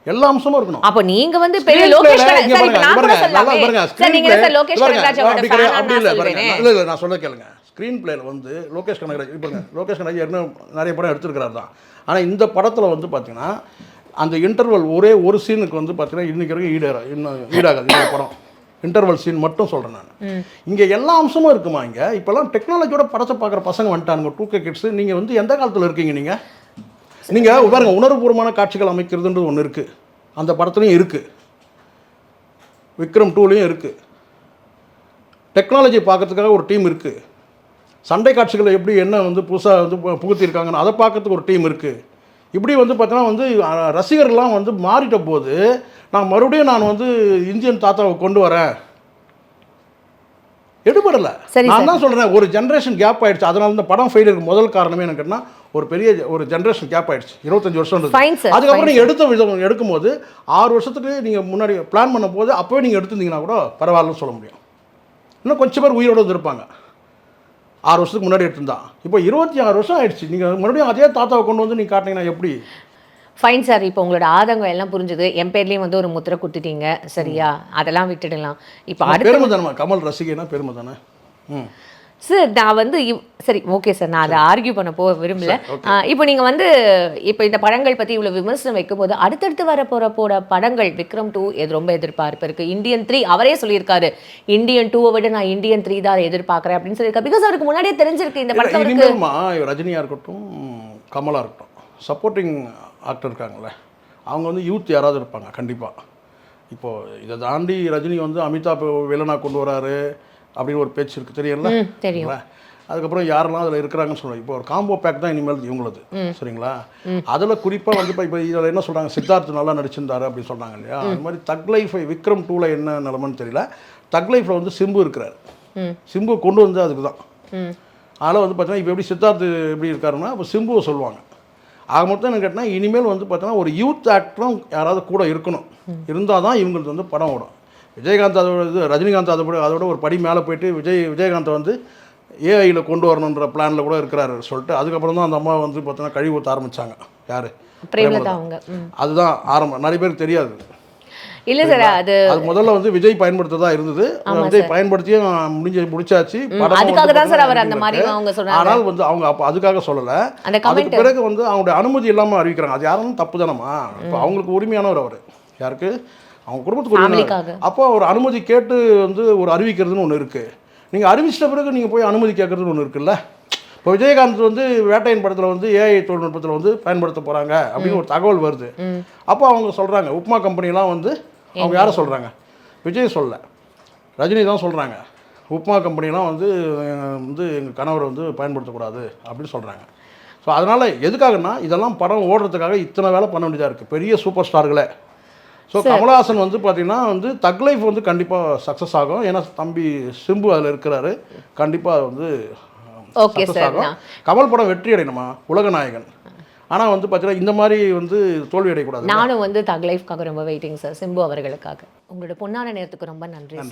B: எல்லா அம்சமும் இருக்கணும்.
A: அப்போ நீங்க வந்து பெரிய லோகேஷ் கனகராஜ் சார், இப்ப நான் கூட சொல்லலாமே சார், நீங்க சார் லோகேஷ் கனகராஜ் அவரோட ஃபேன்
B: அப்படி இல்ல பாருங்க. இல்ல நான் சொல்ல கேளுங்க. ஸ்கிரீன் பிளேல வந்து லோகேஷ் கனகராஜ் பாருங்க, லோகேஷ் கனகராஜ் ஏற்கனவே நிறைய படம் எடுத்துருக்கிறார் தான். ஆனா இந்த படத்துல வந்து பாத்தீங்கன்னா அந்த இன்டர்வல் ஒரே ஒரு சீனுக்கு வந்து பாத்தீங்கன்னா இன்னைக்கு வரைக்கும் ஈடாகாது இந்த படம். இன்டர்வல் சீன் மட்டும் சொல்றேன் நான். இங்க எல்லா அம்சமும் இருக்குமா? இங்க இப்பெல்லாம் டெக்னாலஜியோட படத்தை பார்க்குற பசங்க வந்துட்டானுங்க, 2K கிட்ஸ். நீங்க வந்து எந்த காலத்துல இருக்கீங்க? நீங்க பாருங்க, உணர்வுபூர்வமான காட்சிகள் அமைக்கிறதுன்றது ஒன்று இருக்கு, அந்த படத்துலையும் இருக்கு, விக்ரம் 2லையும் இருக்கு. டெக்னாலஜி பார்க்கறதுக்காக ஒரு டீம் இருக்கு. சண்டை காட்சிகளை எப்படி என்ன வந்து புதுசாக வந்து புகுத்திருக்காங்கன்னு அதை பார்க்கறதுக்கு ஒரு டீம் இருக்கு. இப்படி வந்து பார்த்தீங்கன்னா வந்து ரசிகர்லாம் வந்து மாறிட்ட போது நான் மறுபடியும் வந்து இந்தியன் தாத்தாவை கொண்டு வரேன் எடுபடலை. நான் தான் சொல்கிறேன், ஒரு ஜென்ரேஷன் கேப் ஆயிடுச்சு. அதனால இந்த படம் ஃபெயிலியருக்கு முதல் காரணமே என்ன கேட்டால் ஒரு பெரிய ஒரு ஜென்ரேஷன் கேப் ஆயிடுச்சு. 25 வருஷம். அதுக்கப்புறம் நீங்கள் எடுத்த விதம் எடுக்கும்போது 6 வருஷத்துக்கு நீங்கள் முன்னாடி பிளான் பண்ணும் போது அப்போவே நீங்கள் எடுத்துருந்தீங்கன்னா கூட பரவாயில்லன்னு சொல்ல முடியும். இன்னும் கொஞ்சம் பேர் உயிரோடு இருப்பாங்க 6 வருஷத்துக்கு முன்னாடி எடுத்திருந்தா. இப்போ 26 வருஷம் ஆயிடுச்சு. நீங்கள் மறுபடியும் அதே தாத்தாவை கொண்டு வந்து நீங்கள் காட்டினீங்கன்னா எப்படி?
A: ஃபைன் சார், இப்போ உங்களோட ஆதங்கம் எல்லாம் புரிஞ்சுது. என் பேர்லேயும் வந்து ஒரு முத்திரை குத்திட்டீங்க, சரியா? அதெல்லாம் விட்டுடலாம். இப்போ
B: பெருமை தானே, கமல் ரசிகனா பெருமை தானே.
A: சார் நான் வந்து சரி ஓகே சார், நான் அதை ஆர்கியூ பண்ண விரும்பல. இப்போ நீங்கள் வந்து இப்போ இந்த படங்கள் பற்றி இவ்வளோ விமர்சனம் வைக்கும்போது அடுத்தடுத்து வரப்போகிற படங்கள் விக்ரம் 2 இது ரொம்ப எதிர்பார்ப்பு இருக்குது. இந்தியன் 3 அவரே சொல்லியிருக்காரு, இந்தியன் 2 விட நான் இந்தியன் 3 தான் எதிர்பார்க்குறேன் அப்படின்னு சொல்லியிருக்காரு. பிகாஸ் அவருக்கு முன்னாடியே தெரிஞ்சிருக்கு இந்த படத்தை.
B: ரஜினியாக இருக்கட்டும் கமலாக இருக்கட்டும், சப்போர்ட்டிங் ஆக்டர் இருக்காங்களே, அவங்க வந்து யூத் யாராவது இருப்பாங்க கண்டிப்பாக. இப்போது இதை தாண்டி ரஜினி வந்து அமிதாப் வில்லனா கொண்டு வராரு அப்படின்னு ஒரு பேச்சு இருக்குது, தெரியல?
A: தெரியும்.
B: அதுக்கப்புறம் யாரெல்லாம் அதில் இருக்கிறாங்கன்னு சொல்லுவாங்க. இப்போ ஒரு காம்போ பேக் தான் இனிமேல் இவங்களது, சரிங்களா? அதில் குறிப்பாக வந்து இப்போ இதில் என்ன சொல்கிறாங்க, சித்தார்த் நல்லா நடிச்சிருந்தாரு அப்படின்னு சொல்கிறாங்க இல்லையா? அது மாதிரி தக் லைஃப் விக்ரம் 2ல் என்ன நிலமன்னு தெரியல. தக் லைஃப்பில் வந்து சிம்பு இருக்கிறார். சிம்பு கொண்டு வந்து அதுக்கு தான். அதில் வந்து பார்த்தீங்கன்னா இப்போ எப்படி சித்தார்த் எப்படி இருக்காருன்னா இப்போ சிம்புவை சொல்லுவாங்க. ஆக மொத்தம் என்ன கேட்டால் இனிமேல் வந்து பார்த்தீங்கன்னா ஒரு யூத் ஆக்டரும் யாராவது கூட இருக்கணும், இருந்தால் தான் இவங்களுக்கு வந்து படம் ஓடும். விஜயகாந்த் அதோட ரஜினிகாந்த் அதோட ஒரு படி மேலே போயிட்டு விஜயகாந்தை வந்து ஏஐயில் கொண்டு வரணுன்ற பிளானில் கூட இருக்கிறாரு சொல்லிட்டு அதுக்கப்புறம் தான் அந்த அம்மா வந்து பார்த்தீங்கன்னா கழிவு ஊற்ற ஆரம்பித்தாங்க. யார்?
A: பிரேமலதா அவங்க.
B: அதுதான் ஆரம்பம். நிறைய பேருக்கு தெரியாது.
A: இல்லை சார், அது
B: முதல்ல வந்து விஜய் பயன்படுத்ததா இருந்தது. விஜய் பயன்படுத்தியும் முடிச்சாச்சு.
A: அதுக்காக தான் சார் அவர் அந்த மாதிரி அவங்க சொன்னாங்க.
B: ஆனால் வந்து அவங்க அப்போ அதுக்காக சொல்லலை. அதுக்கு பிறகு வந்து அவங்களுடைய அனுமதி இல்லாமல் அறிவிக்கிறாங்க. அது யாரும் தப்பு தானம்மா. இப்போ அவங்களுக்கு உரிமையானவர் அவர். யாருக்கு? அவங்க குடும்பத்துக்கு. அப்போ ஒரு அனுமதி கேட்டு வந்து ஒரு அறிவிக்கிறதுன்னு ஒன்று இருக்குது. நீங்கள் அறிவிச்சிட்ட பிறகு நீங்கள் போய் அனுமதி கேட்குறதுன்னு ஒன்று இருக்குல்ல. இப்போ விஜயகாந்த் வந்து வேட்டையின் படத்தில் வந்து ஏஐ தொழில்நுட்பத்தில் வந்து பயன்படுத்த போகிறாங்க அப்படின்னு ஒரு தகவல் வருது. அப்போ அவங்க சொல்கிறாங்க, உப்மா கம்பெனிலாம் வந்து அவங்க யாரை சொல்கிறாங்க? விஜய் சொல்ல, ரஜினி தான் சொல்கிறாங்க. உப்மா கம்பெனிலாம் வந்து எங்கள் கணவரை வந்து பயன்படுத்தக்கூடாது அப்படின்னு சொல்கிறாங்க. ஸோ அதனால் எதுக்காகன்னா இதெல்லாம் படம் ஓடுறதுக்காக இத்தனை வேலை பண்ண வேண்டியதாக இருக்குது, பெரிய சூப்பர் ஸ்டார்களே. ஸோ கமல்ஹாசன் வந்து பார்த்திங்கன்னா வந்து தக் லைஃப் வந்து கண்டிப்பாக சக்ஸஸ் ஆகும். ஏன்னா தம்பி சிம்பு அதில் இருக்கிறாரு, கண்டிப்பாக வந்து சக்ஸஸ் ஆகும். கமல் படம் வெற்றி அடையணுமா, உலகநாயகன். ஆனால் வந்து பார்த்தீங்கன்னா இந்த மாதிரி வந்து தோல்வி அடையக்கூடாது.
A: நானும் வந்து தக் லைஃப்காக ரொம்ப வெயிட்டிங் சார், சிம்பு அவர்களுக்காக. உங்களோட பொன்னான நேரத்துக்கு ரொம்ப நன்றி சார்.